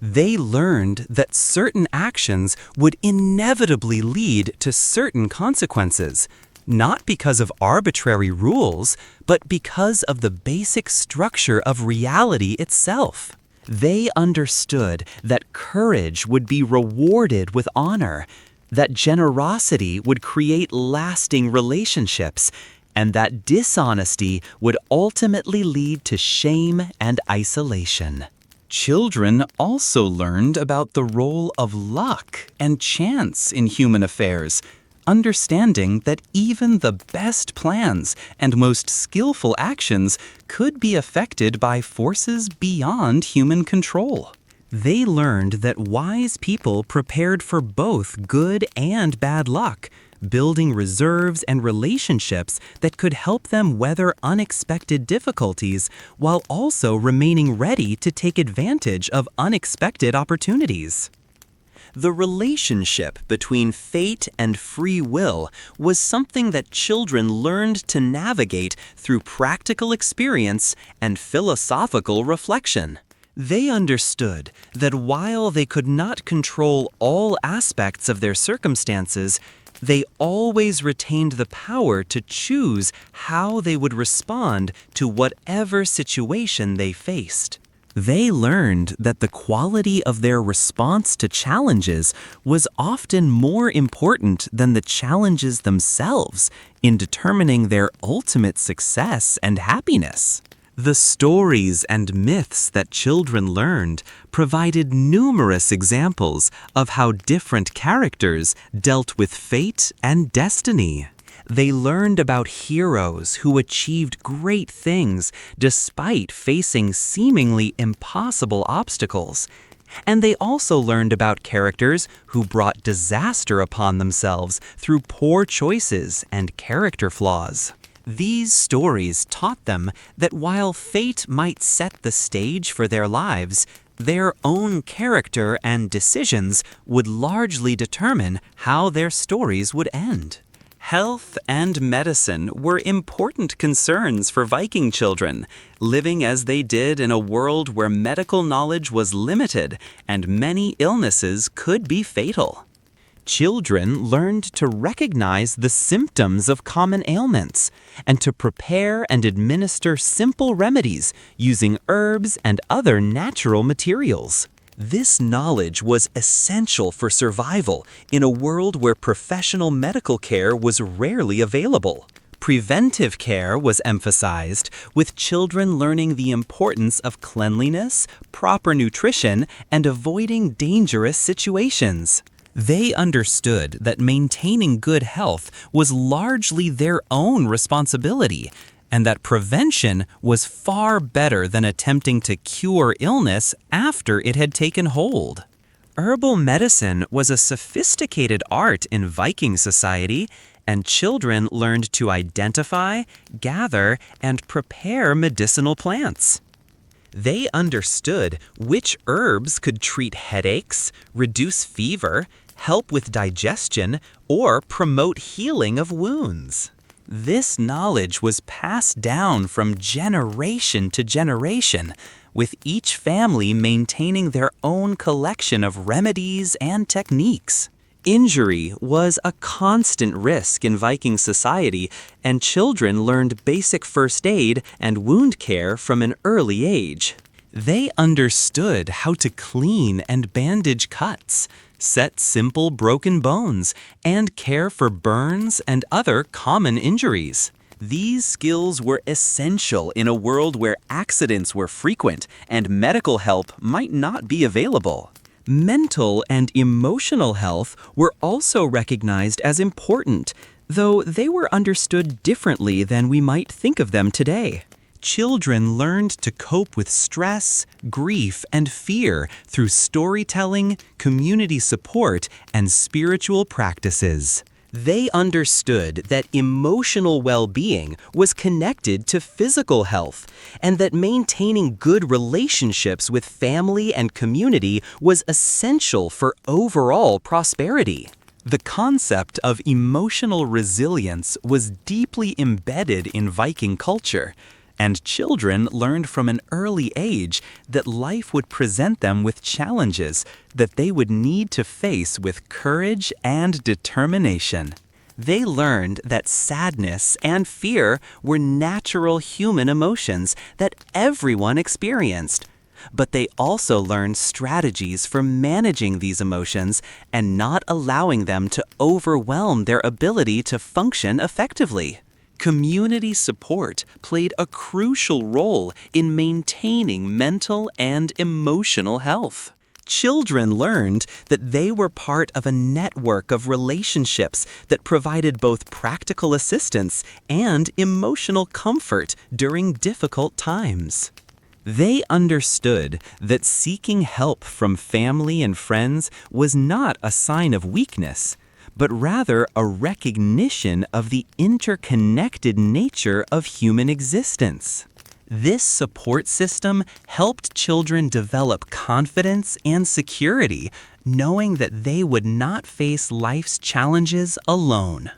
They learned that certain actions would inevitably lead to certain consequences, not because of arbitrary rules, but because of the basic structure of reality itself. They understood that courage would be rewarded with honor, that generosity would create lasting relationships, and that dishonesty would ultimately lead to shame and isolation. Children also learned about the role of luck and chance in human affairs, understanding that even the best plans and most skillful actions could be affected by forces beyond human control. They learned that wise people prepared for both good and bad luck, building reserves and relationships that could help them weather unexpected difficulties while also remaining ready to take advantage of unexpected opportunities. The relationship between fate and free will was something that children learned to navigate through practical experience and philosophical reflection. They understood that while they could not control all aspects of their circumstances, they always retained the power to choose how they would respond to whatever situation they faced. They learned that the quality of their response to challenges was often more important than the challenges themselves in determining their ultimate success and happiness. The stories and myths that children learned provided numerous examples of how different characters dealt with fate and destiny. They learned about heroes who achieved great things despite facing seemingly impossible obstacles. And they also learned about characters who brought disaster upon themselves through poor choices and character flaws. These stories taught them that while fate might set the stage for their lives, their own character and decisions would largely determine how their stories would end. Health and medicine were important concerns for Viking children, living as they did in a world where medical knowledge was limited and many illnesses could be fatal. Children learned to recognize the symptoms of common ailments and to prepare and administer simple remedies using herbs and other natural materials. This knowledge was essential for survival in a world where professional medical care was rarely available. Preventive care was emphasized, with children learning the importance of cleanliness, proper nutrition, and avoiding dangerous situations. They understood that maintaining good health was largely their own responsibility, and that prevention was far better than attempting to cure illness after it had taken hold. Herbal medicine was a sophisticated art in Viking society, and children learned to identify, gather, and prepare medicinal plants. They understood which herbs could treat headaches, reduce fever, help with digestion, or promote healing of wounds. This knowledge was passed down from generation to generation, with each family maintaining their own collection of remedies and techniques. Injury was a constant risk in Viking society, and children learned basic first aid and wound care from an early age. They understood how to clean and bandage cuts, set simple broken bones, and care for burns and other common injuries. These skills were essential in a world where accidents were frequent and medical help might not be available. Mental and emotional health were also recognized as important, though they were understood differently than we might think of them today. Children learned to cope with stress, grief, and fear through storytelling, community support, and spiritual practices. They understood that emotional well-being was connected to physical health, and that maintaining good relationships with family and community was essential for overall prosperity. The concept of emotional resilience was deeply embedded in Viking culture, and children learned from an early age that life would present them with challenges that they would need to face with courage and determination. They learned that sadness and fear were natural human emotions that everyone experienced, but they also learned strategies for managing these emotions and not allowing them to overwhelm their ability to function effectively. Community support played a crucial role in maintaining mental and emotional health. Children learned that they were part of a network of relationships that provided both practical assistance and emotional comfort during difficult times. They understood that seeking help from family and friends was not a sign of weakness, but rather a recognition of the interconnected nature of human existence. This support system helped children develop confidence and security, knowing that they would not face life's challenges alone.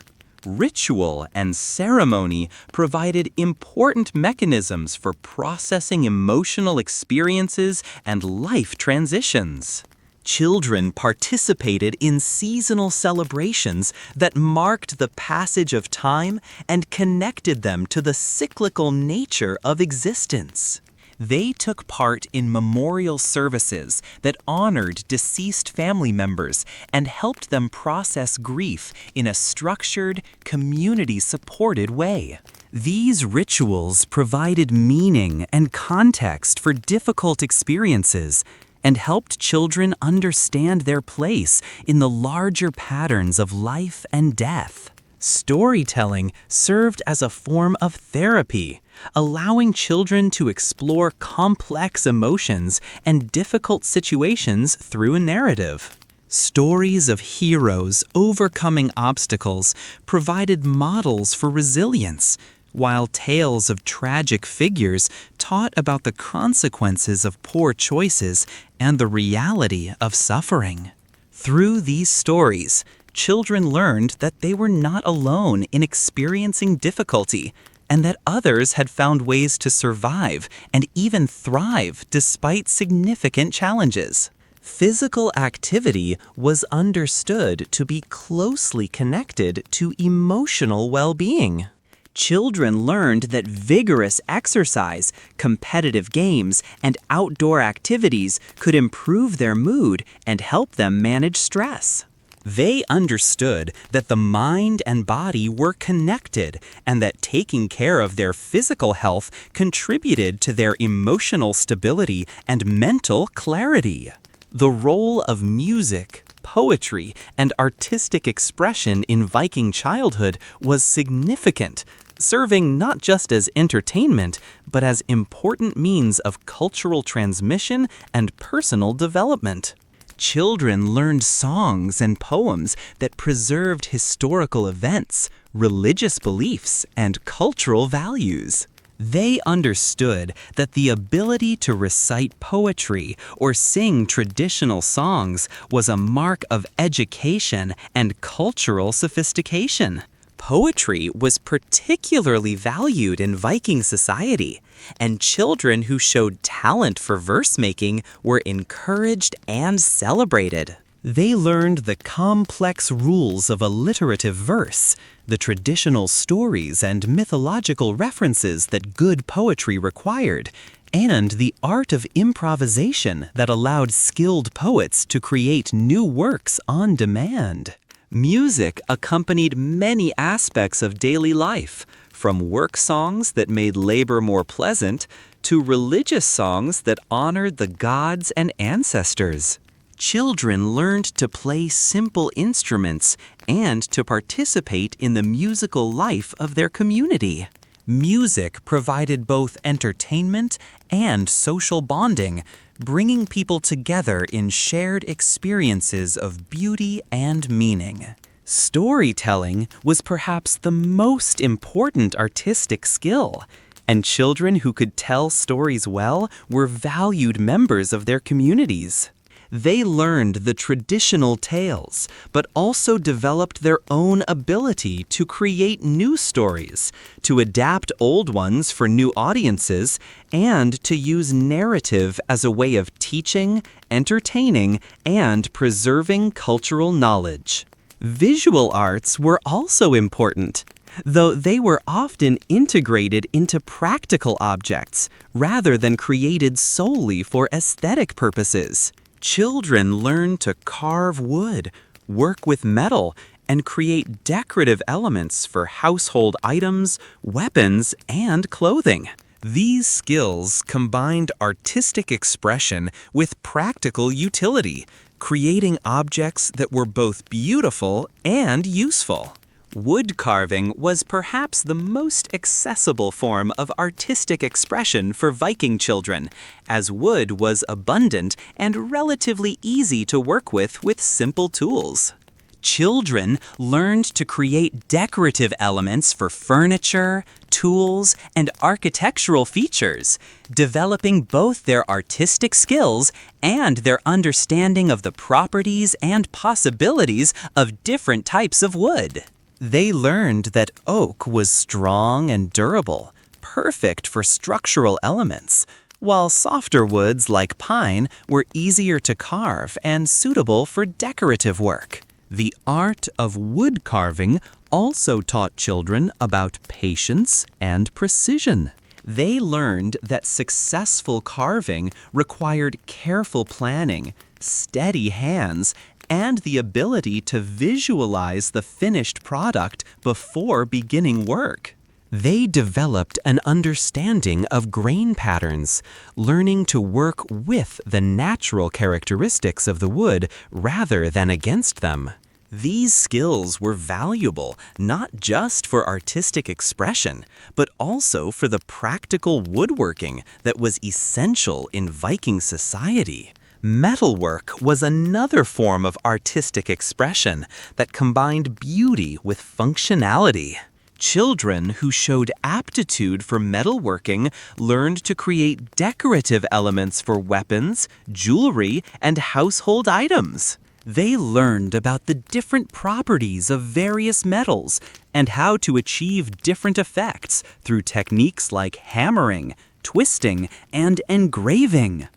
Ritual and ceremony provided important mechanisms for processing emotional experiences and life transitions. Children participated in seasonal celebrations that marked the passage of time and connected them to the cyclical nature of existence. They took part in memorial services that honored deceased family members and helped them process grief in a structured, community-supported way. These rituals provided meaning and context for difficult experiences and helped children understand their place in the larger patterns of life and death. Storytelling served as a form of therapy, allowing children to explore complex emotions and difficult situations through a narrative. Stories of heroes overcoming obstacles provided models for resilience, while tales of tragic figures taught about the consequences of poor choices and the reality of suffering. Through these stories, children learned that they were not alone in experiencing difficulty and that others had found ways to survive and even thrive despite significant challenges. Physical activity was understood to be closely connected to emotional well-being. Children learned that vigorous exercise, competitive games, and outdoor activities could improve their mood and help them manage stress. They understood that the mind and body were connected and that taking care of their physical health contributed to their emotional stability and mental clarity. The role of music, poetry, and artistic expression in Viking childhood was significant, serving not just as entertainment, but as important means of cultural transmission and personal development. Children learned songs and poems that preserved historical events, religious beliefs, and cultural values. They understood that the ability to recite poetry or sing traditional songs was a mark of education and cultural sophistication. Poetry was particularly valued in Viking society, and children who showed talent for verse-making were encouraged and celebrated. They learned the complex rules of alliterative verse, the traditional stories and mythological references that good poetry required, and the art of improvisation that allowed skilled poets to create new works on demand. Music accompanied many aspects of daily life, from work songs that made labor more pleasant to religious songs that honored the gods and ancestors. Children learned to play simple instruments and to participate in the musical life of their community. Music provided both entertainment and social bonding, bringing people together in shared experiences of beauty and meaning. Storytelling was perhaps the most important artistic skill, and children who could tell stories well were valued members of their communities. They learned the traditional tales, but also developed their own ability to create new stories, to adapt old ones for new audiences, and to use narrative as a way of teaching, entertaining, and preserving cultural knowledge. Visual arts were also important, though they were often integrated into practical objects rather than created solely for aesthetic purposes. Children learn to carve wood, work with metal, and create decorative elements for household items, weapons, and clothing. These skills combined artistic expression with practical utility, creating objects that were both beautiful and useful. Wood carving was perhaps the most accessible form of artistic expression for Viking children, as wood was abundant and relatively easy to work with simple tools. Children learned to create decorative elements for furniture, tools, and architectural features, developing both their artistic skills and their understanding of the properties and possibilities of different types of wood. They learned that oak was strong and durable, perfect for structural elements, while softer woods like pine were easier to carve and suitable for decorative work. The art of wood carving also taught children about patience and precision. They learned that successful carving required careful planning, steady hands, and the ability to visualize the finished product before beginning work. They developed an understanding of grain patterns, learning to work with the natural characteristics of the wood rather than against them. These skills were valuable not just for artistic expression, but also for the practical woodworking that was essential in Viking society. Metalwork was another form of artistic expression that combined beauty with functionality. Children who showed aptitude for metalworking learned to create decorative elements for weapons, jewelry, and household items. They learned about the different properties of various metals and how to achieve different effects through techniques like hammering, twisting, and engraving.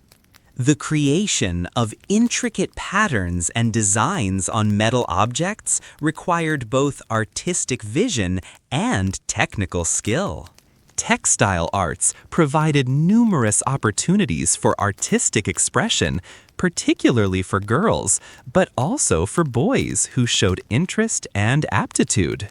The creation of intricate patterns and designs on metal objects required both artistic vision and technical skill. Textile arts provided numerous opportunities for artistic expression, particularly for girls, but also for boys who showed interest and aptitude.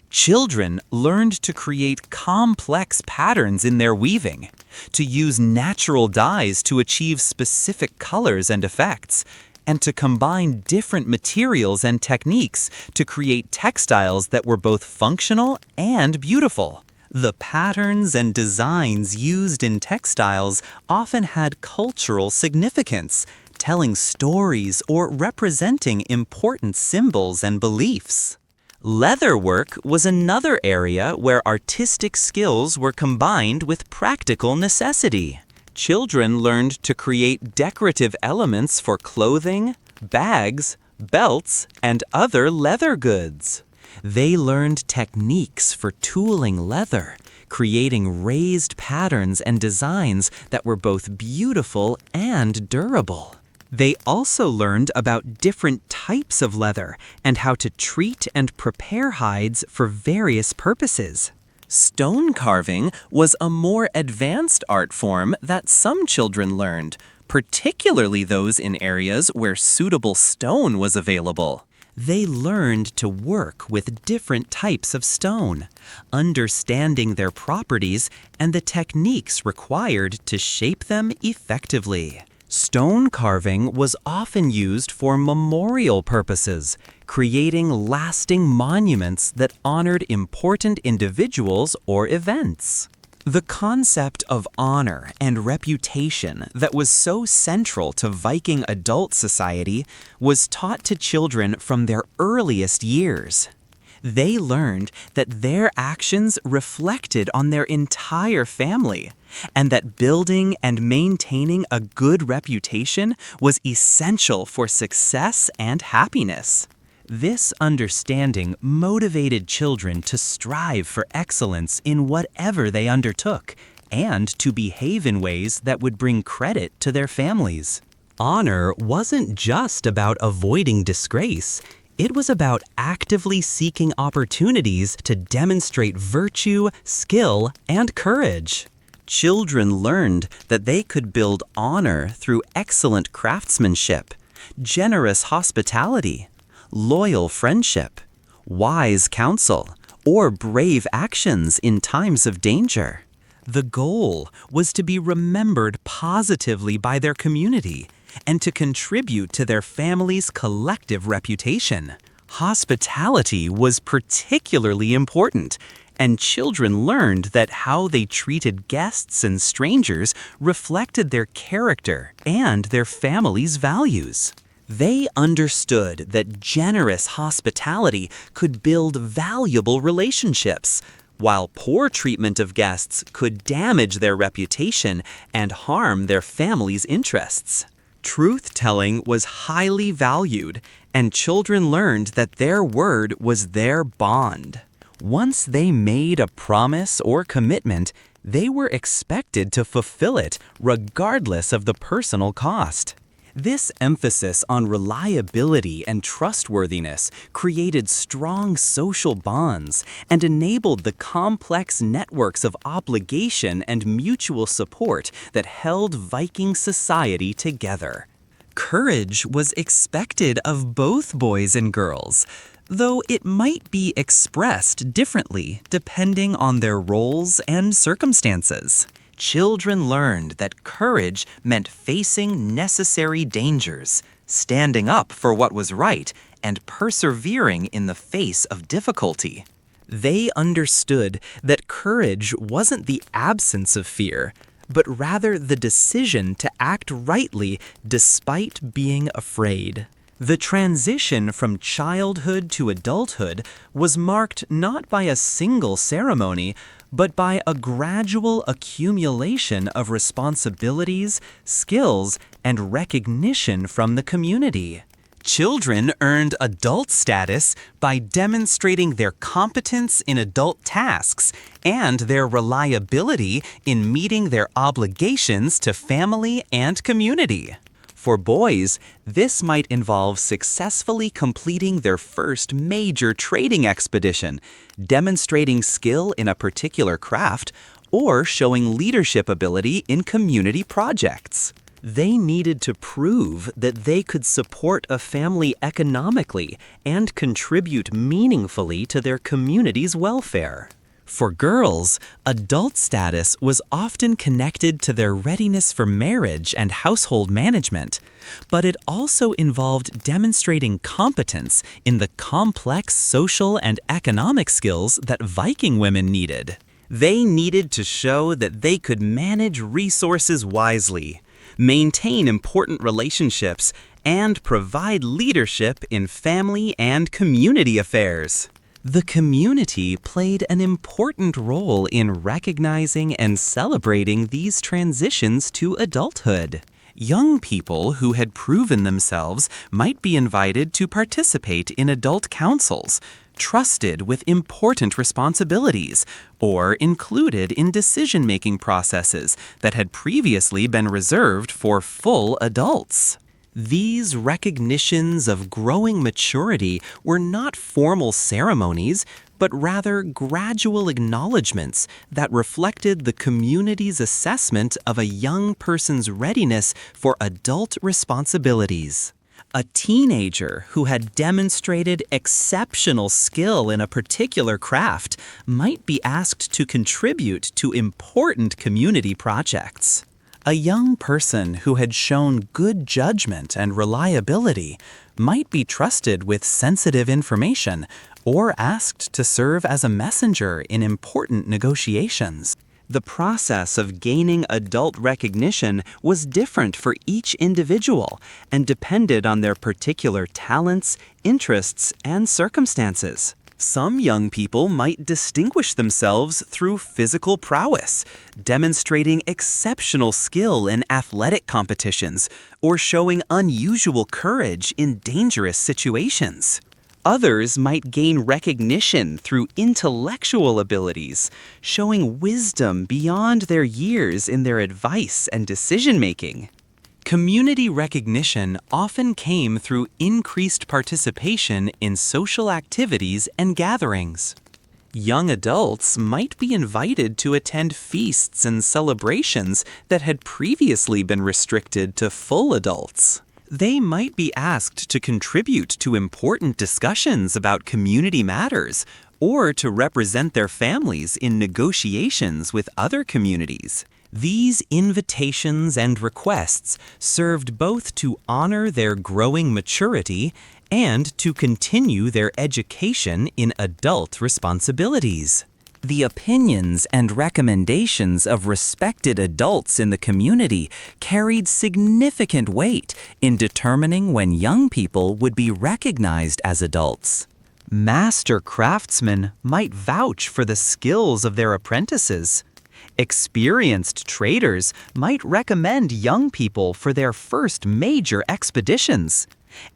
Children learned to create complex patterns in their weaving, to use natural dyes to achieve specific colors and effects, and to combine different materials and techniques to create textiles that were both functional and beautiful. The patterns and designs used in textiles often had cultural significance, telling stories or representing important symbols and beliefs. Leatherwork was another area where artistic skills were combined with practical necessity. Children learned to create decorative elements for clothing, bags, belts, and other leather goods. They learned techniques for tooling leather, creating raised patterns and designs that were both beautiful and durable. They also learned about different types of leather and how to treat and prepare hides for various purposes. Stone carving was a more advanced art form that some children learned, particularly those in areas where suitable stone was available. They learned to work with different types of stone, understanding their properties and the techniques required to shape them effectively. Stone carving was often used for memorial purposes, creating lasting monuments that honored important individuals or events. The concept of honor and reputation that was so central to Viking adult society was taught to children from their earliest years. They learned that their actions reflected on their entire family, and that building and maintaining a good reputation was essential for success and happiness. This understanding motivated children to strive for excellence in whatever they undertook, and to behave in ways that would bring credit to their families. Honor wasn't just about avoiding disgrace. It was about actively seeking opportunities to demonstrate virtue, skill, and courage. Children learned that they could build honor through excellent craftsmanship, generous hospitality, loyal friendship, wise counsel, or brave actions in times of danger. The goal was to be remembered positively by their community and to contribute to their family's collective reputation. Hospitality was particularly important, and children learned that how they treated guests and strangers reflected their character and their family's values. They understood that generous hospitality could build valuable relationships, while poor treatment of guests could damage their reputation and harm their family's interests. Truth-telling was highly valued, and children learned that their word was their bond. Once they made a promise or commitment, they were expected to fulfill it regardless of the personal cost. This emphasis on reliability and trustworthiness created strong social bonds and enabled the complex networks of obligation and mutual support that held Viking society together. Courage was expected of both boys and girls, though it might be expressed differently depending on their roles and circumstances. Children learned that courage meant facing necessary dangers, standing up for what was right, and persevering in the face of difficulty. They understood that courage wasn't the absence of fear, but rather the decision to act rightly despite being afraid. The transition from childhood to adulthood was marked not by a single ceremony, but by a gradual accumulation of responsibilities, skills, and recognition from the community. Children earned adult status by demonstrating their competence in adult tasks and their reliability in meeting their obligations to family and community. For boys, this might involve successfully completing their first major trading expedition, demonstrating skill in a particular craft, or showing leadership ability in community projects. They needed to prove that they could support a family economically and contribute meaningfully to their community's welfare. For girls, adult status was often connected to their readiness for marriage and household management, but it also involved demonstrating competence in the complex social and economic skills that Viking women needed. They needed to show that they could manage resources wisely, maintain important relationships, and provide leadership in family and community affairs. The community played an important role in recognizing and celebrating these transitions to adulthood. Young people who had proven themselves might be invited to participate in adult councils, trusted with important responsibilities, or included in decision-making processes that had previously been reserved for full adults. These recognitions of growing maturity were not formal ceremonies, but rather gradual acknowledgments that reflected the community's assessment of a young person's readiness for adult responsibilities. A teenager who had demonstrated exceptional skill in a particular craft might be asked to contribute to important community projects. A young person who had shown good judgment and reliability might be trusted with sensitive information or asked to serve as a messenger in important negotiations. The process of gaining adult recognition was different for each individual and depended on their particular talents, interests, and circumstances. Some young people might distinguish themselves through physical prowess, demonstrating exceptional skill in athletic competitions, or showing unusual courage in dangerous situations. Others might gain recognition through intellectual abilities, showing wisdom beyond their years in their advice and decision-making. Community recognition often came through increased participation in social activities and gatherings. Young adults might be invited to attend feasts and celebrations that had previously been restricted to full adults. They might be asked to contribute to important discussions about community matters or to represent their families in negotiations with other communities. These invitations and requests served both to honor their growing maturity and to continue their education in adult responsibilities. The opinions and recommendations of respected adults in the community carried significant weight in determining when young people would be recognized as adults. Master craftsmen might vouch for the skills of their apprentices. Experienced traders might recommend young people for their first major expeditions.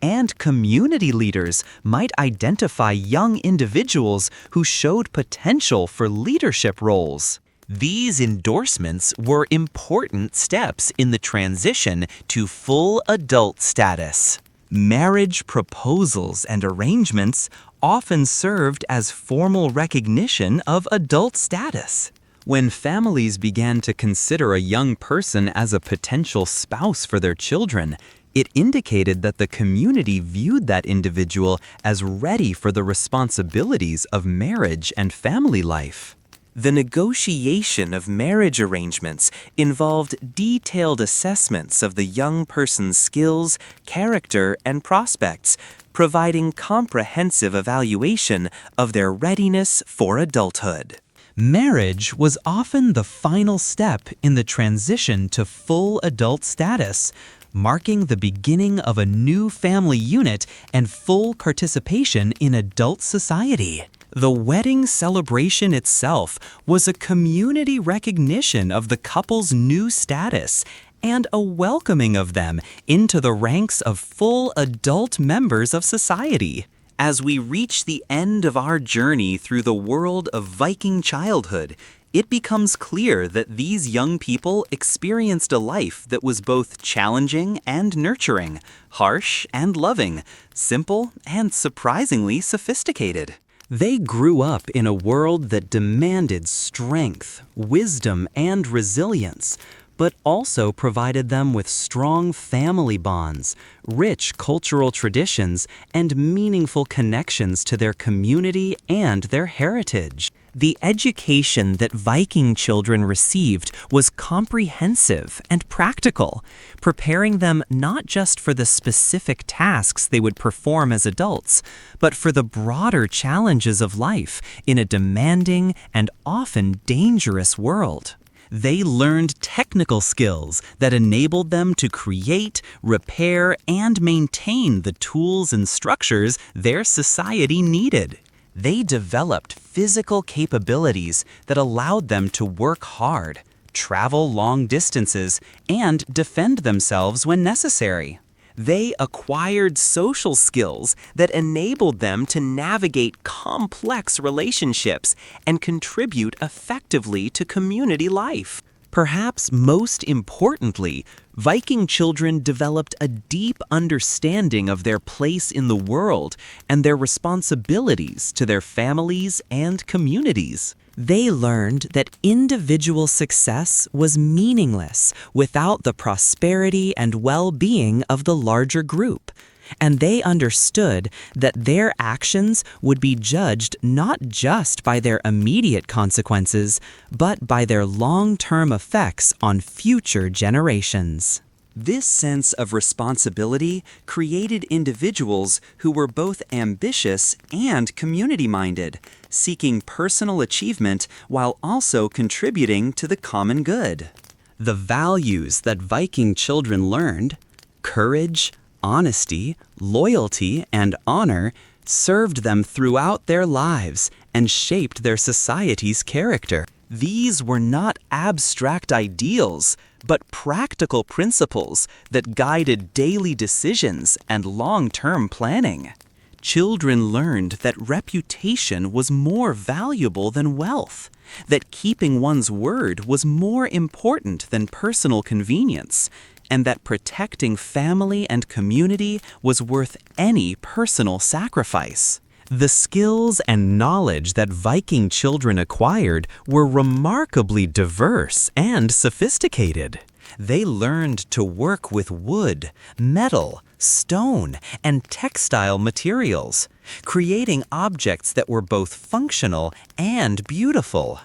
And community leaders might identify young individuals who showed potential for leadership roles. These endorsements were important steps in the transition to full adult status. Marriage proposals and arrangements often served as formal recognition of adult status. When families began to consider a young person as a potential spouse for their children, it indicated that the community viewed that individual as ready for the responsibilities of marriage and family life. The negotiation of marriage arrangements involved detailed assessments of the young person's skills, character, and prospects, providing comprehensive evaluation of their readiness for adulthood. Marriage was often the final step in the transition to full adult status, marking the beginning of a new family unit and full participation in adult society. The wedding celebration itself was a community recognition of the couple's new status and a welcoming of them into the ranks of full adult members of society. As we reach the end of our journey through the world of Viking childhood, it becomes clear that these young people experienced a life that was both challenging and nurturing, harsh and loving, simple and surprisingly sophisticated. They grew up in a world that demanded strength, wisdom, and resilience, but also provided them with strong family bonds, rich cultural traditions, and meaningful connections to their community and their heritage. The education that Viking children received was comprehensive and practical, preparing them not just for the specific tasks they would perform as adults, but for the broader challenges of life in a demanding and often dangerous world. They learned technical skills that enabled them to create, repair, and maintain the tools and structures their society needed. They developed physical capabilities that allowed them to work hard, travel long distances, and defend themselves when necessary. They acquired social skills that enabled them to navigate complex relationships and contribute effectively to community life. Perhaps most importantly, Viking children developed a deep understanding of their place in the world and their responsibilities to their families and communities. They learned that individual success was meaningless without the prosperity and well-being of the larger group. And they understood that their actions would be judged not just by their immediate consequences, but by their long-term effects on future generations. This sense of responsibility created individuals who were both ambitious and community-minded, seeking personal achievement while also contributing to the common good. The values that Viking children learned, courage, honesty, loyalty, and honor, served them throughout their lives and shaped their society's character. These were not abstract ideals, but practical principles that guided daily decisions and long-term planning. Children learned that reputation was more valuable than wealth, that keeping one's word was more important than personal convenience, and that protecting family and community was worth any personal sacrifice. The skills and knowledge that Viking children acquired were remarkably diverse and sophisticated. They learned to work with wood, metal, stone, and textile materials, creating objects that were both functional and beautiful.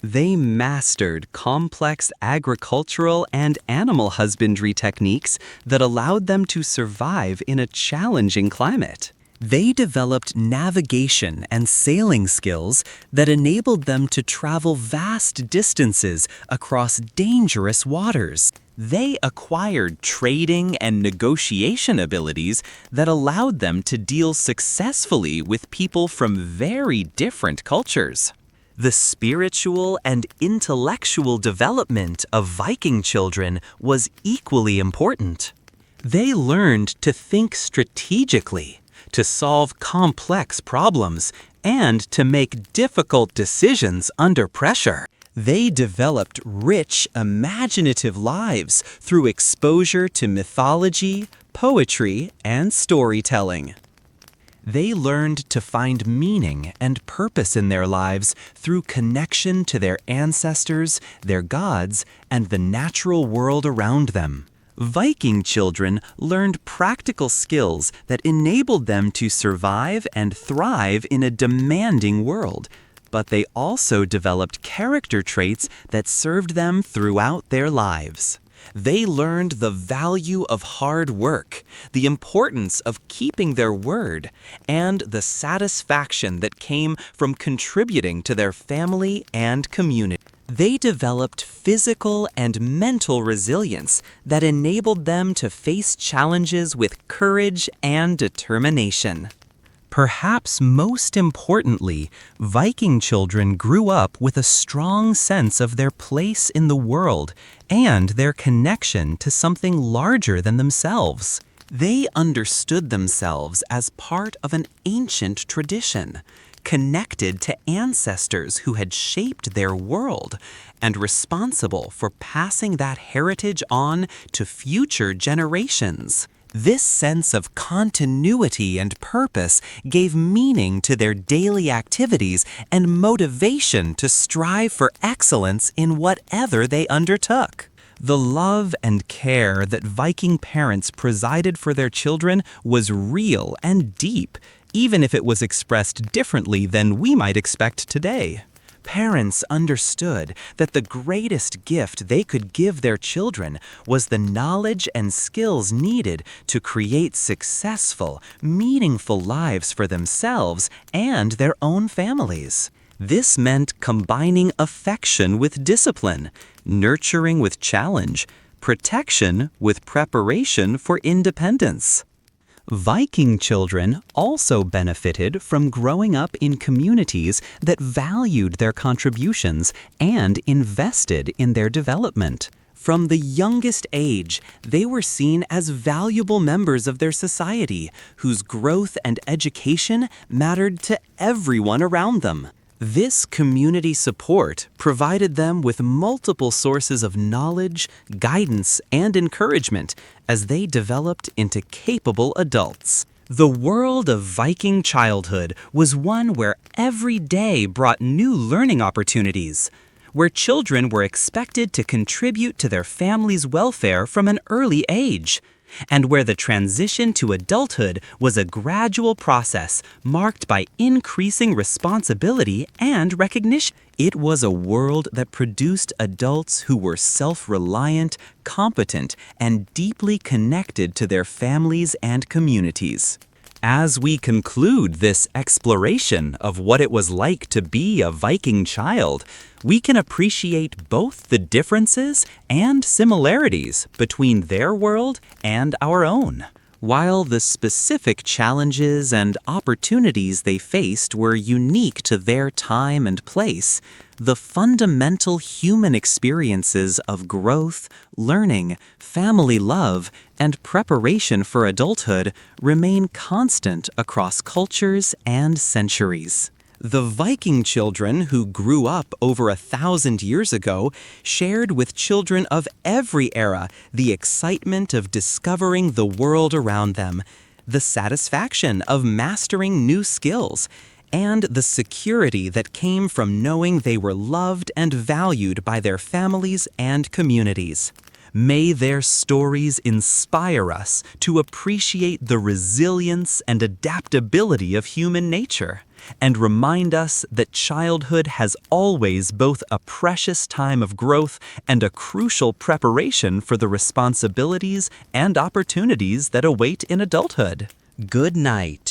They mastered complex agricultural and animal husbandry techniques that allowed them to survive in a challenging climate. They developed navigation and sailing skills that enabled them to travel vast distances across dangerous waters. They acquired trading and negotiation abilities that allowed them to deal successfully with people from very different cultures. The spiritual and intellectual development of Viking children was equally important. They learned to think strategically, to solve complex problems, and to make difficult decisions under pressure. They developed rich, imaginative lives through exposure to mythology, poetry, and storytelling. They learned to find meaning and purpose in their lives through connection to their ancestors, their gods, and the natural world around them. Viking children learned practical skills that enabled them to survive and thrive in a demanding world, but they also developed character traits that served them throughout their lives. They learned the value of hard work, the importance of keeping their word, and the satisfaction that came from contributing to their family and community. They developed physical and mental resilience that enabled them to face challenges with courage and determination. Perhaps most importantly, Viking children grew up with a strong sense of their place in the world and their connection to something larger than themselves. They understood themselves as part of an ancient tradition, connected to ancestors who had shaped their world and responsible for passing that heritage on to future generations. This sense of continuity and purpose gave meaning to their daily activities and motivation to strive for excellence in whatever they undertook. The love and care that Viking parents provided for their children was real and deep, even if it was expressed differently than we might expect today. Parents understood that the greatest gift they could give their children was the knowledge and skills needed to create successful, meaningful lives for themselves and their own families. This meant combining affection with discipline, nurturing with challenge, protection with preparation for independence. Viking children also benefited from growing up in communities that valued their contributions and invested in their development. From the youngest age, they were seen as valuable members of their society, whose growth and education mattered to everyone around them. This community support provided them with multiple sources of knowledge, guidance, and encouragement as they developed into capable adults. The world of Viking childhood was one where every day brought new learning opportunities, where children were expected to contribute to their family's welfare from an early age, and where the transition to adulthood was a gradual process marked by increasing responsibility and recognition. It was a world that produced adults who were self-reliant, competent, and deeply connected to their families and communities. As we conclude this exploration of what it was like to be a Viking child, we can appreciate both the differences and similarities between their world and our own. While the specific challenges and opportunities they faced were unique to their time and place, the fundamental human experiences of growth, learning, family love, and preparation for adulthood remain constant across cultures and centuries. The Viking children who grew up over 1,000 years ago shared with children of every era the excitement of discovering the world around them, the satisfaction of mastering new skills, and the security that came from knowing they were loved and valued by their families and communities. May their stories inspire us to appreciate the resilience and adaptability of human nature, and remind us that childhood has always both a precious time of growth and a crucial preparation for the responsibilities and opportunities that await in adulthood. Good night.